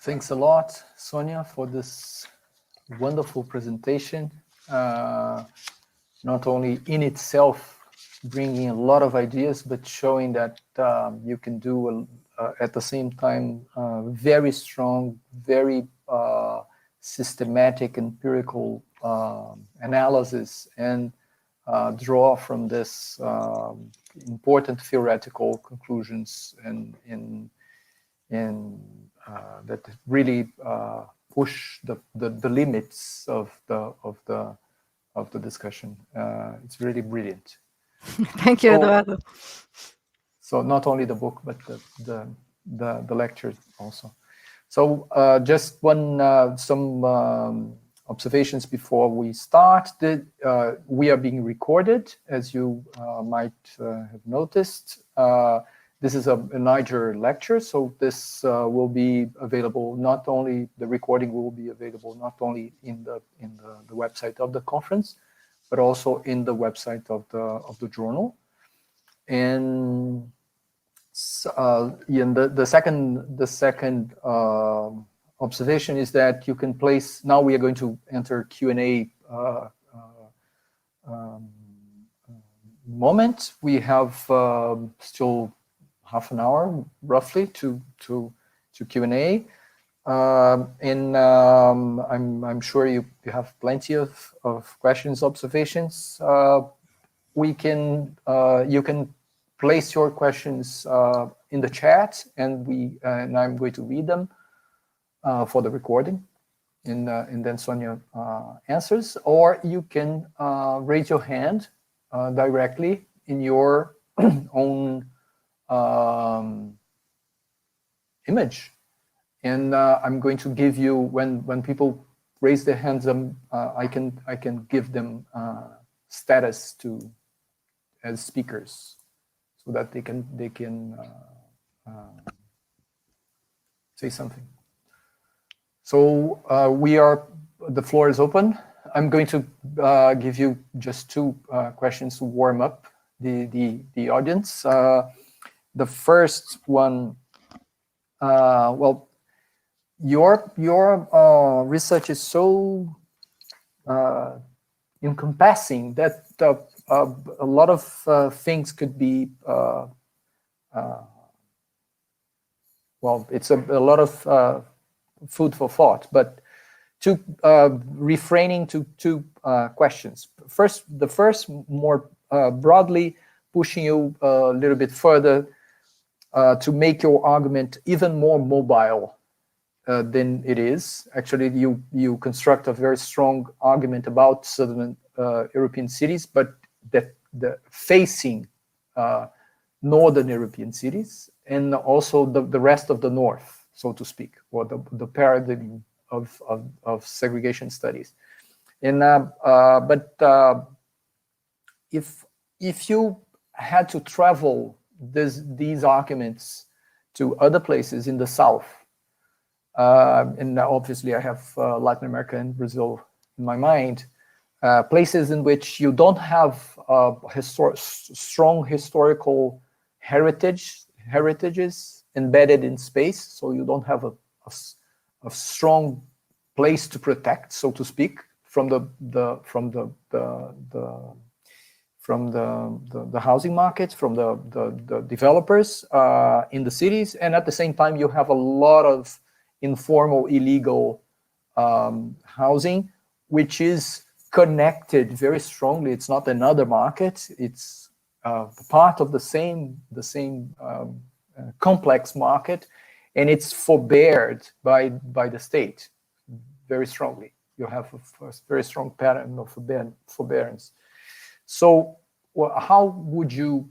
Thanks a lot, Sonia, for this wonderful presentation. Not only in itself bringing a lot of ideas, but showing that you can do at the same time very strong, very systematic empirical analysis and draw from this important theoretical conclusions and that really push the limits of the discussion. It's really brilliant. Thank you, Eduardo. So not only the book, but the lecture also. So just some observations before we start. We are being recorded, as you might have noticed. This is a IJURR lecture, so this will be available. Not only the recording will be available not only in the website of the conference, but also in the website of the journal. And the second observation is that you can place. Now we are going to enter Q&A moment. We have still half an hour roughly to Q&A, and I'm sure you have plenty of questions, observations. You can place your questions in the chat, and I'm going to read them for the recording, and then Sonia answers, or you can raise your hand directly in your own image, and I'm going to give you, when people raise their hands, I can give them status as speakers, so that they can say something. So the floor is open. I'm going to give you just two questions to warm up the audience. The first one, well, your research is so encompassing that a lot of things could be, well, it's a lot of food for thought, but refraining to two questions. The first more broadly, pushing you a little bit further to make your argument even more mobile than it is. Actually, you construct a very strong argument about southern European cities, but that the facing northern European cities, and also the rest of the north, so to speak, or the paradigm of segregation studies. And if you had to travel these arguments to other places in the south, and obviously I have Latin America and Brazil in my mind, places in which you don't have strong historical heritages embedded in space, so you don't have a strong place to protect, so to speak, from the housing markets, from the developers in the cities, and at the same time you have a lot of informal, illegal housing, which is connected very strongly. It's not another market. It's part of the same complex market, and it's forbeared by the state very strongly. You have a very strong pattern of forbearance. So how would you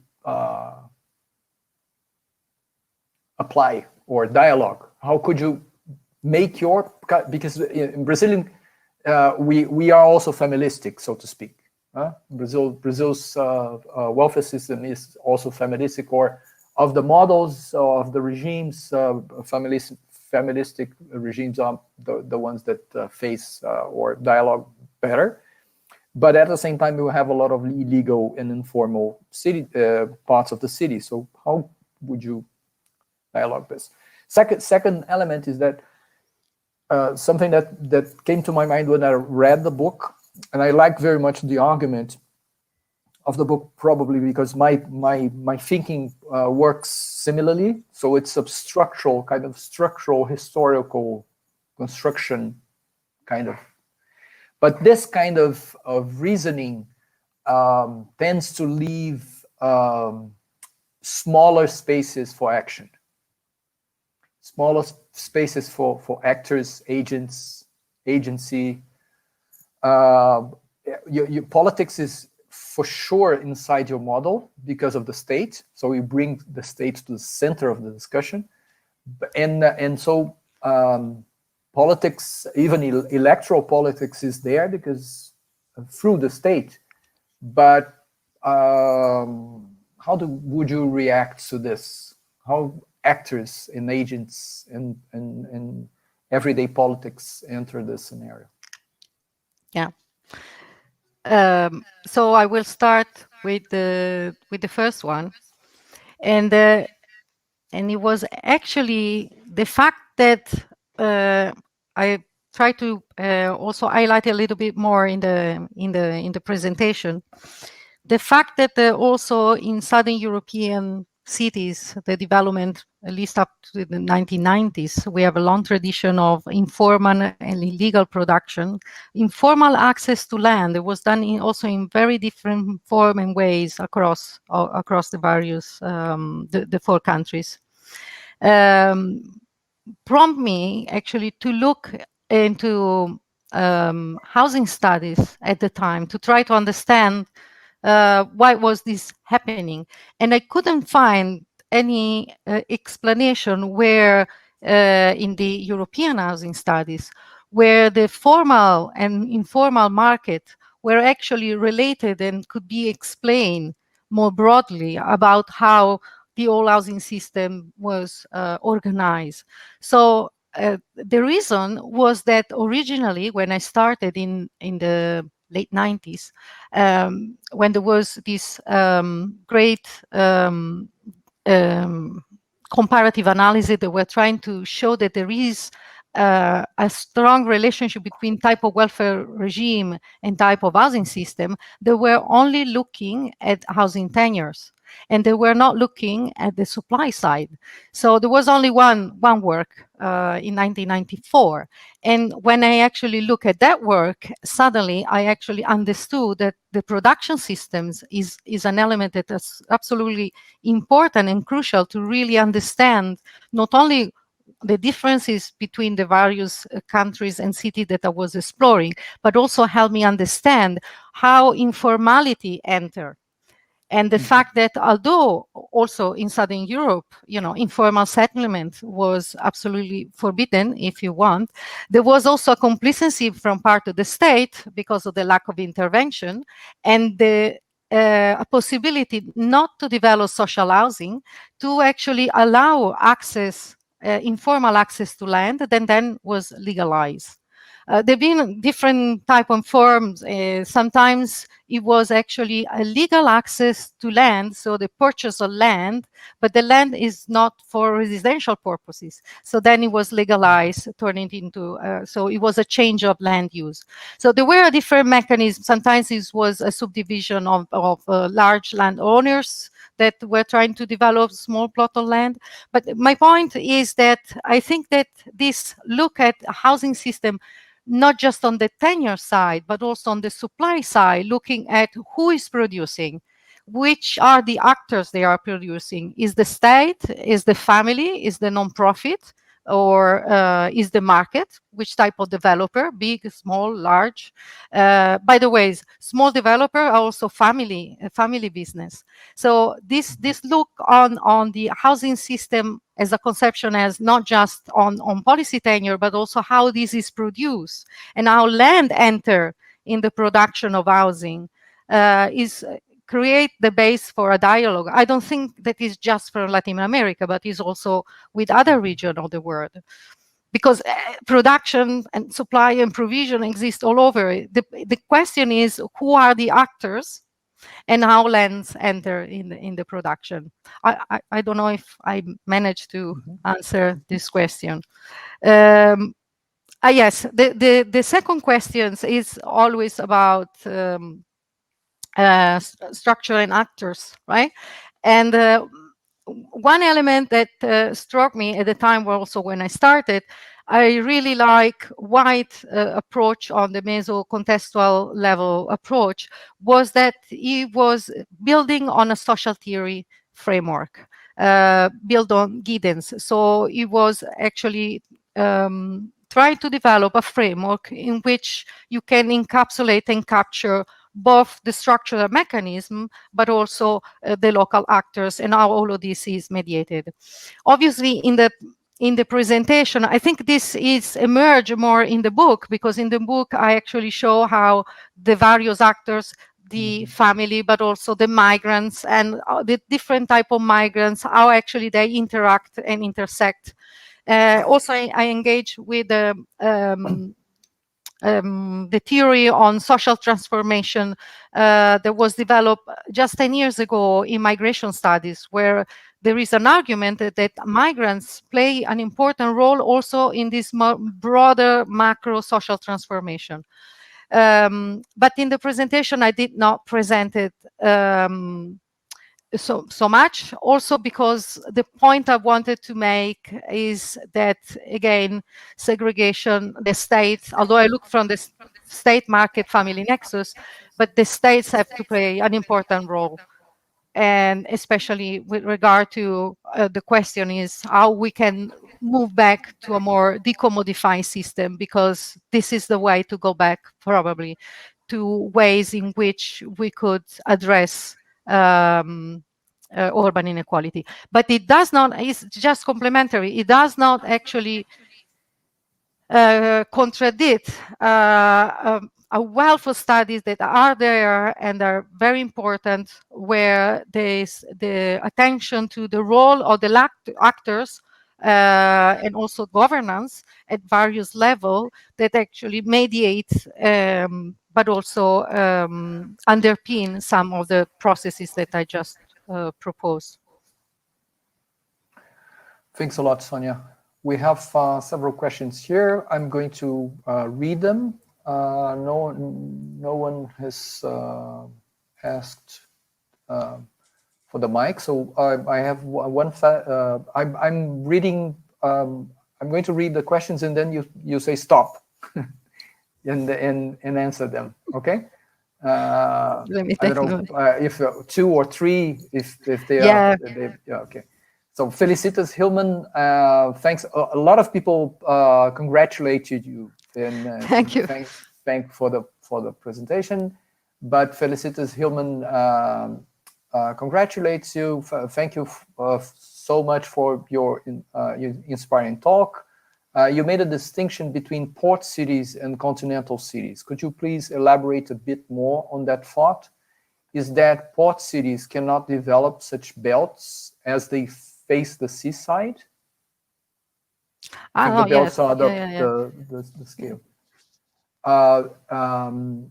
apply or dialogue? How could you make your, because in Brazilian, we are also familistic, so to speak. Brazil's welfare system is also familistic, or of the models of the regimes, familistic regimes are the ones that face or dialogue better. But at the same time, we have a lot of illegal and informal city parts of the city. So how would you dialogue this? Second element is that something that came to my mind when I read the book, and I like very much the argument of the book, probably because my thinking works similarly. So it's a structural historical construction kind of. But this kind of reasoning tends to leave smaller spaces for action, smaller spaces for actors, agents, agency. Your politics is for sure inside your model because of the state. So you bring the state to the center of the discussion, and so. Politics, even electoral politics, is there because through the state. But would you react to this? How actors and agents and everyday politics enter this scenario? Yeah. So I will start with the first one, and it was actually the fact that I try to also highlight a little bit more in the presentation, the fact that also in Southern European cities, the development, at least up to the 1990s, we have a long tradition of informal and illegal production. Informal access to land, it was done also in very different form and ways across the various, the 4 countries. Prompt me actually to look into housing studies at the time to try to understand why was this happening, and I couldn't find any explanation where in the European housing studies where the formal and informal market were actually related and could be explained more broadly about how the whole housing system was organized. So the reason was that originally, when I started in the late 90s, when there was this great comparative analysis that were trying to show that there is a strong relationship between type of welfare regime and type of housing system, they were only looking at housing tenures, and they were not looking at the supply side. So there was only one work in 1994. And when I actually look at that work, suddenly I actually understood that the production systems is an element that is absolutely important and crucial to really understand not only the differences between the various countries and cities that I was exploring, but also help me understand how informality entered. And the fact that although also in Southern Europe, informal settlement was absolutely forbidden, if you want, there was also a complacency from part of the state because of the lack of intervention and a possibility not to develop social housing, to actually allow access, informal access to land that then was legalized. There have been different type of forms. Sometimes it was actually a legal access to land, so the purchase of land, but the land is not for residential purposes. So then it was legalized, turning into, so it was a change of land use. So there were different mechanisms. Sometimes it was a subdivision of large landowners that were trying to develop small plot of land. But my point is that I think that this look at a housing system, not just on the tenure side, but also on the supply side, looking at who is producing, which are the actors they are producing. Is the state, is the family, is the non-profit, or is the market? Which type of developer, big, small, large? By the way, small developer are also family business. So this look on the housing system as a conception as not just on policy tenure, but also how this is produced and how land enter in the production of housing is create the base for a dialogue. I don't think that is just for Latin America, but is also with other regions of the world. Because production and supply and provision exist all over. The question is, who are the actors and how lands enter in the production? I don't know if I managed to answer this question. Yes, the second question is always about structure and actors, right? And one element that struck me at the time, also when I started, I really like White's approach on the meso-contextual level approach, was that he was building on a social theory framework, built on guidance. So he was actually trying to develop a framework in which you can encapsulate and capture both the structural mechanism, but also the local actors and how all of this is mediated. Obviously, in the presentation, I think this is emerged more in the book, because in the book I actually show how the various actors, the family, but also the migrants and the different type of migrants, how actually they interact and intersect. Also, I engage with the theory on social transformation that was developed just 10 years ago in migration studies, where there is an argument that migrants play an important role also in this broader macro social transformation. But in the presentation, I did not present it so much, also because the point I wanted to make is that, again, segregation, the states, although I look from the state market family nexus, but the states have to play an important role. And especially with regard to the question is how we can move back to a more decommodified system, because this is the way to go back probably to ways in which we could address urban inequality. But it does not, it's just complementary. It does not actually contradict a wealth of studies that are there and are very important, where there's the attention to the role of the actors and also governance at various levels that actually mediate but also underpin some of the processes that I just proposed. Thanks a lot, Sonia. We have several questions here. I'm going to read them. No one has asked for the mic, so I have one. I'm reading. I'm going to read the questions, and then you say stop, and answer them. Okay. I don't know if 2 or 3, if they are. Yeah. Okay. So Felicitas Hillman, thanks. A lot of people congratulated you. And thank you. Thank for the presentation. But Felicitas Hillman congratulate you. Thank you so much for your inspiring talk. You made a distinction between port cities and continental cities. Could you please elaborate a bit more on that thought? Is that port cities cannot develop such belts as they face the seaside? The belts are the scale.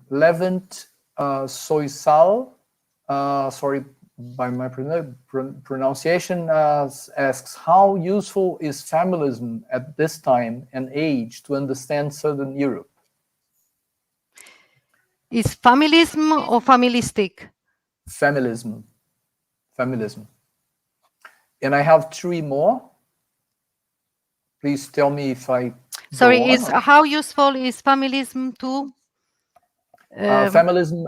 Levent Soisal, sorry by my pronunciation, asks, how useful is familism at this time and age to understand Southern Europe? Is familism or familistic? Familism. Familism. And I have 3 more. Please tell me if I Sorry, how useful is familism to? Familism,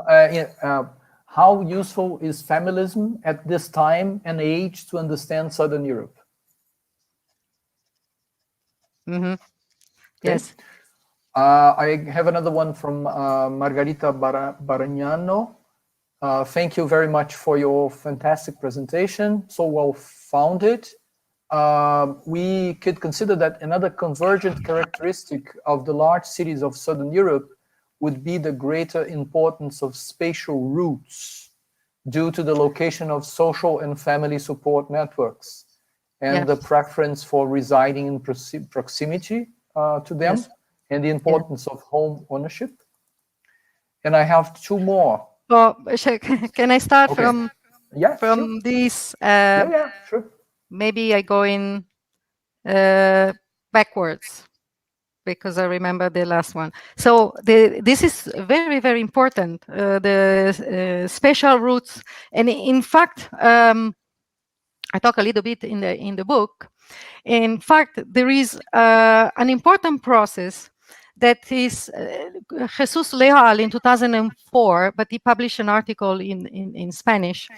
how useful is familism at this time and age to understand Southern Europe? Mm-hmm. Okay. Yes. I have another one from Margarita Baragnano. Thank you very much for your fantastic presentation, so well founded. We could consider that another convergent characteristic of the large cities of Southern Europe would be the greater importance of spatial roots due to the location of social and family support networks and the preference for residing in proximity to them, and the importance of home ownership. And I have 2 more. Oh, can I start from sure. this? Sure. Maybe I go in backwards, because I remember the last one. So this is very, very important, the spatial roots. And in fact, I talk a little bit in the book. In fact, there is an important process that is Jesus Leal in 2004, but he published an article in Spanish,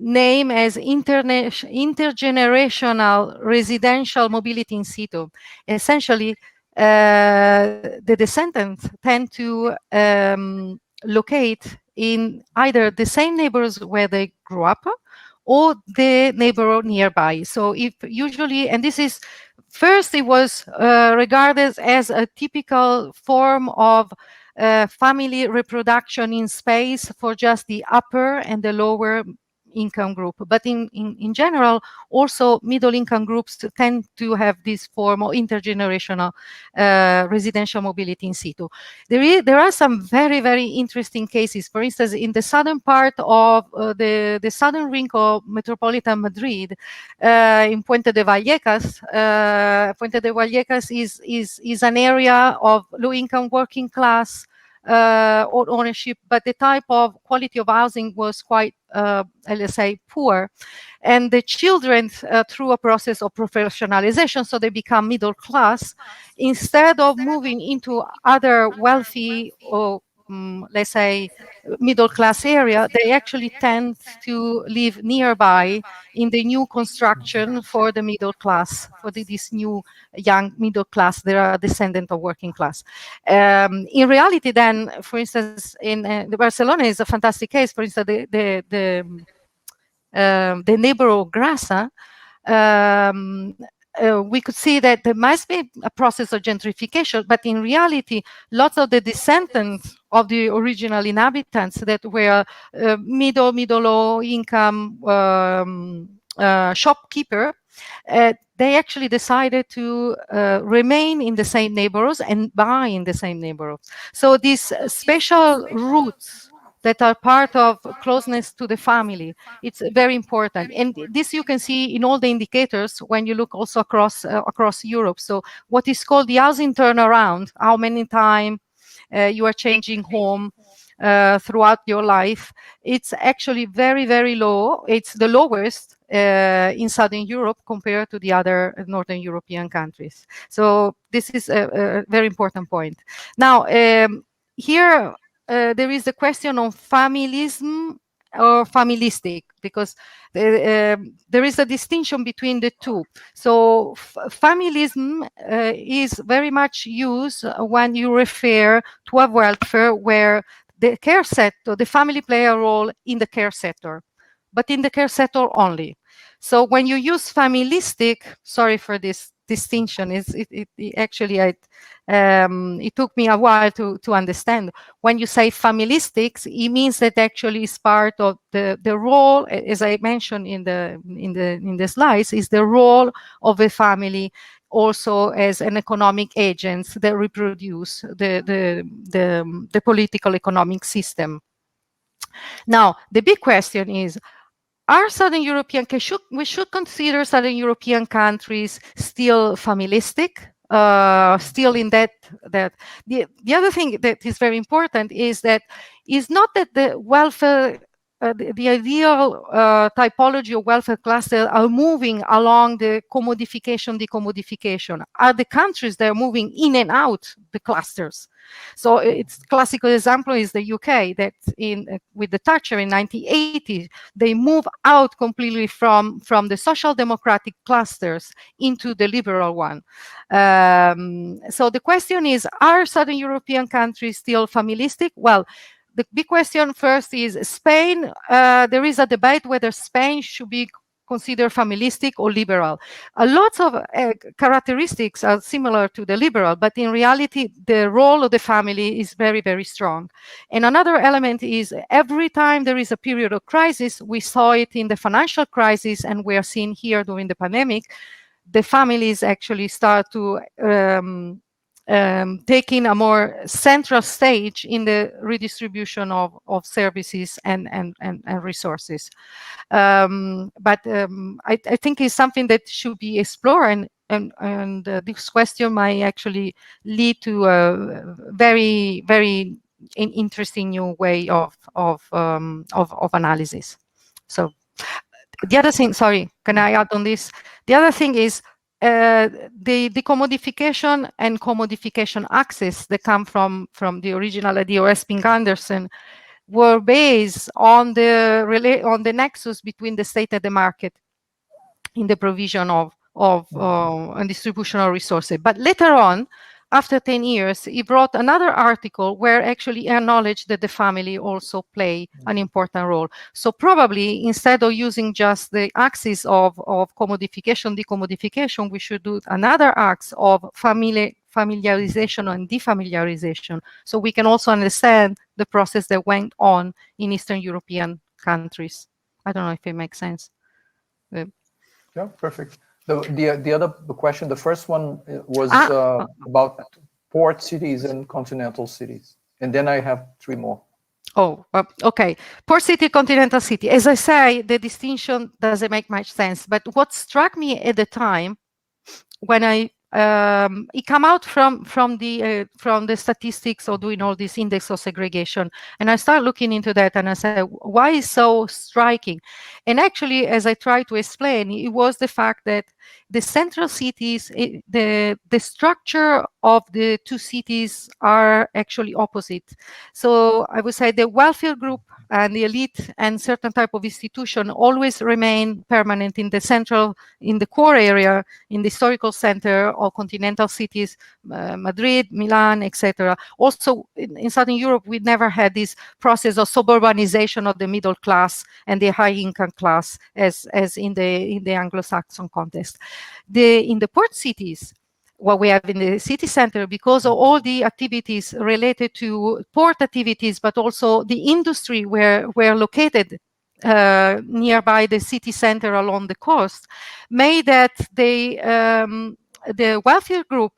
named as intergenerational residential mobility in situ. Essentially, the descendants tend to locate in either the same neighborhoods where they grew up or the neighborhood nearby. So if usually, and this is, first it was regarded as a typical form of family reproduction in space for just the upper and the lower income group. But in general, also middle income groups tend to have this form of intergenerational residential mobility in situ. There are some very, very interesting cases. For instance, in the southern part of the southern ring of metropolitan Madrid, in Puente de Vallecas, is an area of low-income working class ownership, but the type of quality of housing was quite, let's say, poor. And the children, through a process of professionalization, so they become middle class, instead of moving into other wealthy or let's say middle class area, they actually tend to live nearby in the new construction for the middle class, for this new young middle class. They are descendant of working class. In reality, then, for instance, in the Barcelona is a fantastic case. For instance, the neighbor of Grassa, we could see that there must be a process of gentrification, but in reality, lots of the descendants of the original inhabitants that were middle low income shopkeeper, they actually decided to remain in the same neighborhoods and buy in the same neighborhoods. So these special roots that are part of closeness to the family, it's very important. And this you can see in all the indicators when you look also across Europe. So what is called the housing turnaround, how many times you are changing home throughout your life, it's actually very, very low. It's the lowest in Southern Europe compared to the other Northern European countries. So this is a very important point. Now, here, there is the question of familism or familistic, because there is a distinction between the two. So familism is very much used when you refer to a welfare where the care sector, the family play a role in the care sector, but in the care sector only. So when you use familistic, sorry for this distinction, it took me a while to understand. When you say familistics, it means that actually is part of the role, as I mentioned in the slides, is the role of a family also as an economic agent that reproduce the political economic system. Now, the big question is, are Southern European, we should consider Southern European countries still familistic, still in that the other thing that is very important is that it's not that the welfare, the ideal typology of welfare cluster are moving along the commodification, decommodification, are the countries that are moving in and out the clusters. So its classical example is the UK, that with the Thatcher in 1980, they move out completely from the social democratic clusters into the liberal one. So the question is, are Southern European countries still familistic? Well, the big question first is Spain. There is a debate whether Spain should be considered familistic or liberal. A lot of characteristics are similar to the liberal, but in reality, the role of the family is very, very strong. And another element is every time there is a period of crisis, we saw it in the financial crisis, and we are seeing here during the pandemic, the families actually start to taking a more central stage in the redistribution of services and resources. But I think it's something that should be explored, and this question might actually lead to a very, very interesting new way of analysis. So the other thing, sorry, can I add on this? The other thing is the commodification and commodification axis that come from the original idea of Esping-Andersen were based on the nexus between the state and the market in the provision of and distribution of resources. But later on, after 10 years, he brought another article where actually acknowledged that the family also play an important role. So probably instead of using just the axis of commodification, decommodification, we should do another axis of familiarization and defamiliarization, so we can also understand the process that went on in Eastern European countries. I don't know if it makes sense. Yeah, perfect. The other question, the first one was about port cities and continental cities. And then I have three more. Oh, okay. Port city, continental city. As I say, the distinction doesn't make much sense. But what struck me at the time, when it came out from the statistics of doing all this index of segregation, and I started looking into that, and I said, why is so striking? And actually, as I tried to explain, it was the fact that the central cities, the structure of the two cities are actually opposite. So I would say the welfare group and the elite and certain type of institution always remain permanent in the central, in the core area, in the historical center of continental cities, Madrid, Milan, etc. Also, in Southern Europe, we never had this process of suburbanization of the middle class and the high-income class as in the Anglo-Saxon context. In the port cities, what we have in the city center, because of all the activities related to port activities, but also the industry where located nearby the city center along the coast, made that the welfare group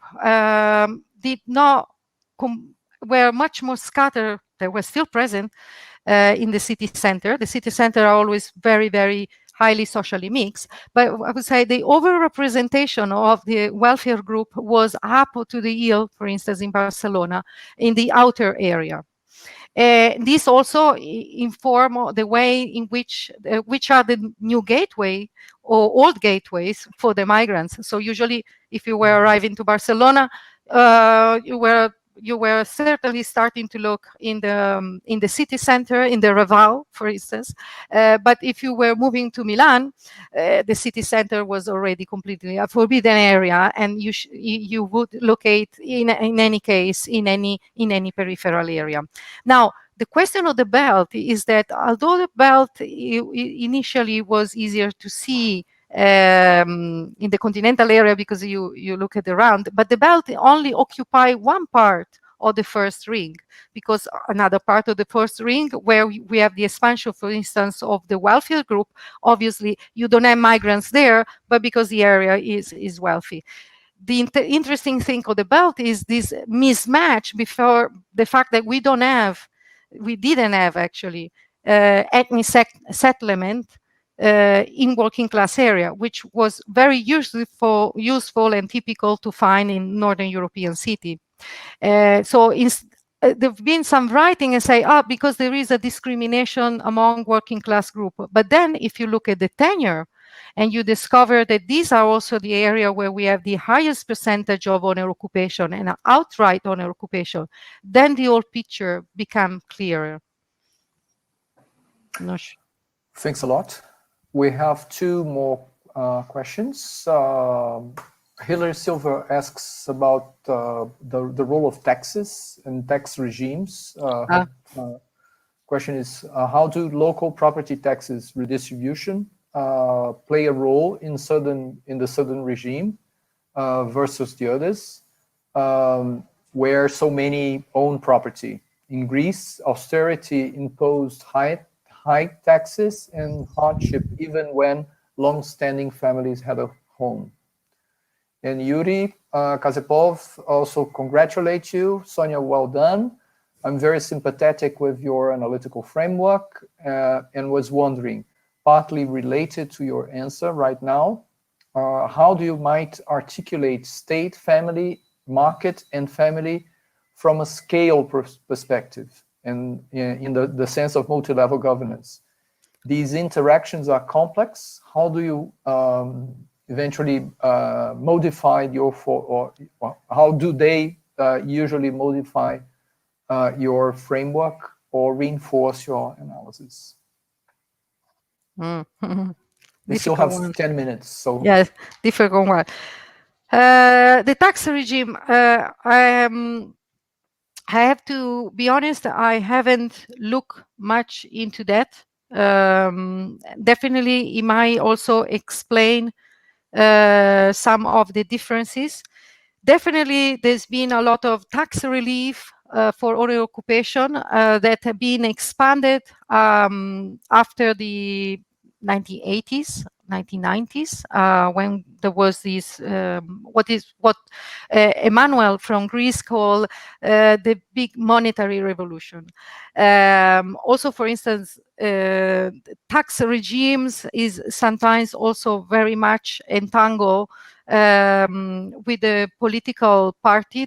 did not were much more scattered. They were still present in the city center. The city center are always very, very highly socially mixed, but I would say the overrepresentation of the welfare group was up to the hill, for instance, in Barcelona, in the outer area. This also inform the way in which are the new gateway or old gateways for the migrants. So usually, if you were arriving to Barcelona, you were you were certainly starting to look in the city center, in the Raval, for instance. But if you were moving to Milan, the city center was already completely a forbidden area, and you would locate in any case in any peripheral area. Now, the question of the belt is that although the belt initially was easier to see in the continental area because you look at the round, but the belt only occupy one part of the first ring, because another part of the first ring where we have the expansion, for instance, of the wealthier group, obviously you don't have migrants there, but because the area is wealthy. The interesting thing of the belt is this mismatch before the fact that we didn't have actually ethnic settlement in working class area, which was very useful and typical to find in Northern European city. So there've been some writing and say, because there is a discrimination among working class group. But then if you look at the tenure, and you discover that these are also the area where we have the highest percentage of owner occupation and outright owner occupation, then the whole picture becomes clearer. Thanks a lot. We have two more questions. Hilary Silver asks about the role of taxes and tax regimes. Question is, how do local property taxes redistribution play a role in the southern regime versus the others, where so many own property? In Greece, austerity imposed high taxes and hardship even when long-standing families had a home. And Yuri Kazepov also congratulates you. Sonia, well done. I'm very sympathetic with your analytical framework and was wondering, partly related to your answer right now, how do you might articulate state, family, market, and family from a scale perspective and in the sense of multi-level governance? These interactions are complex. How do you eventually modify how do they usually modify your framework or reinforce your analysis? We still have 10 minutes. So yes, difficult one. The tax regime, I have to be honest, I haven't looked much into that. Definitely, it might also explain some of the differences. Definitely, there's been a lot of tax relief for owner occupation that have been expanded after the 1980s, 1990s, when there was this, what Emmanuel from Greece called the big monetary revolution. Also, for instance, tax regimes is sometimes also very much entangled with the political party,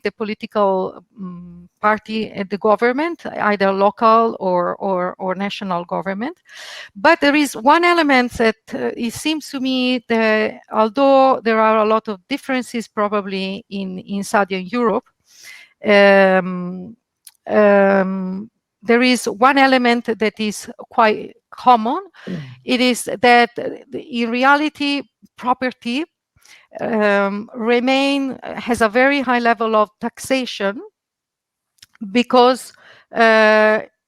party at the government, either local or national government. But there is one element that it seems to me that although there are a lot of differences probably in Southern Europe, there is one element that is quite common. It is that in reality, property has a very high level of taxation because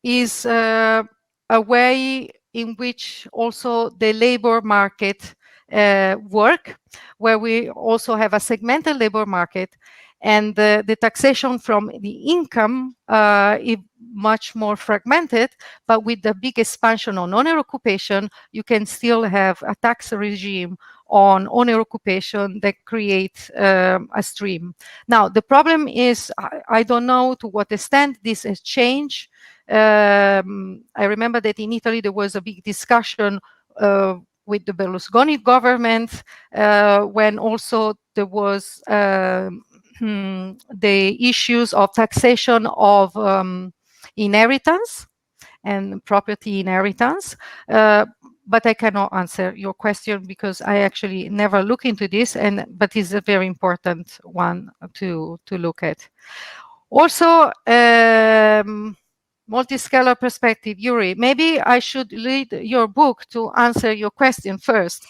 is a way in which also the labor market work, where we also have a segmented labor market, and the taxation from the income is much more fragmented, but with the big expansion on owner occupation, you can still have a tax regime on owner occupation that creates a stream. Now, the problem is, I don't know to what extent this has changed. I remember that in Italy, there was a big discussion with the Berlusconi government when also there was the issues of taxation of inheritance and property inheritance. But I cannot answer your question because I actually never look into this, but it's a very important one to look at. Also, multiscalar perspective, Yuri, maybe I should read your book to answer your question first,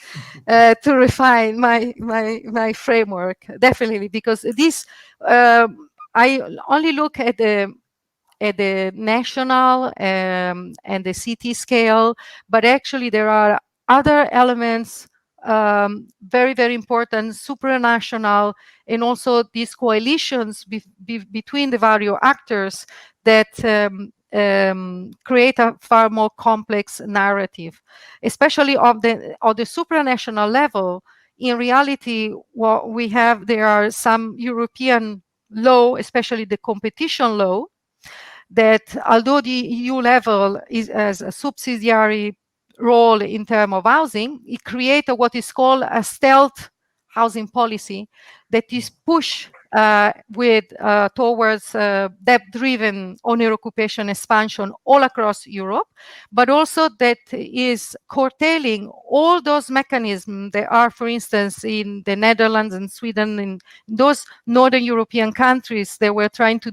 to refine my framework, definitely, because this, I only look at the national and the city scale, but actually there are other elements, very, very important, supranational, and also these coalitions between the various actors that create a far more complex narrative, especially of the supranational level. In reality, what we have, there are some European law, especially the competition law, that although the EU level has a subsidiary role in terms of housing, it created what is called a stealth housing policy that is pushed towards debt-driven owner occupation expansion all across Europe, but also that is curtailing all those mechanisms that are, for instance, in the Netherlands and Sweden, in those Northern European countries that were trying to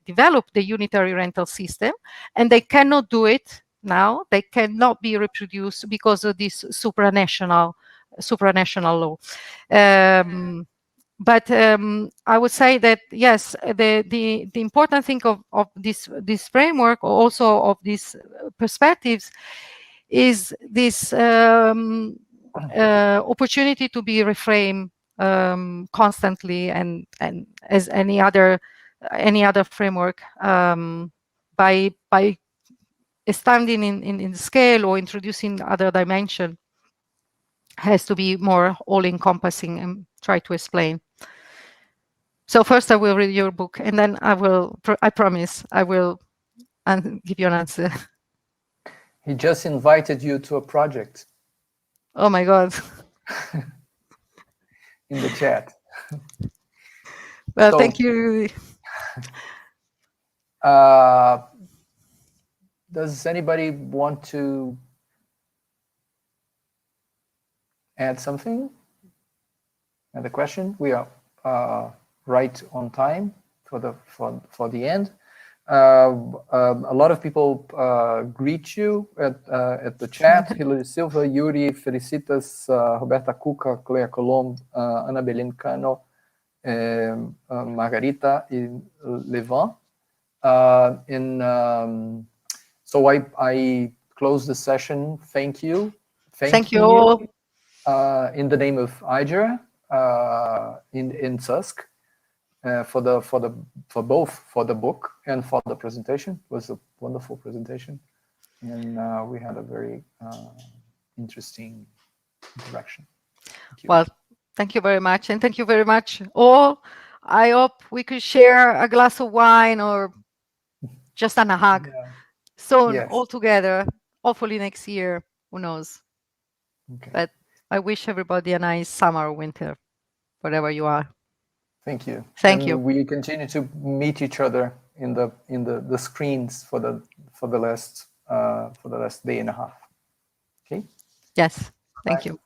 develop the unitary rental system, and they cannot do it now. They cannot be reproduced because of this supranational law. But I would say that yes, the important thing of this framework, also of these perspectives, is this opportunity to be reframed constantly, and as any other framework, by standing in scale or introducing other dimension, has to be more all-encompassing and try to explain. So first I will read your book, and then I promise I will give you an answer. He just invited you to a project. Oh my God. In the chat. Well, so, thank you. Does anybody want to add something? Another question? We are right on time for the end. A lot of people greet you at the chat. Hilary Silva, Yuri, Felicitas, Roberta Cuca, Clea Colombo, Ana Belén Cano, Margarita, and Levan. So I close the session. Thank you. Thank you all. In the name of IJURR, in SUSC, for both the book and for the presentation. It was a wonderful presentation, and we had a very interesting interaction. Well, thank you very much, and thank you very much all. I hope we could share a glass of wine or just a hug soon, all together. Hopefully next year, who knows? Okay. But I wish everybody a nice summer or winter, wherever you are. Thank you. Thank you. We continue to meet each other in the screens for the last day and a half. Okay. Yes. Thank you.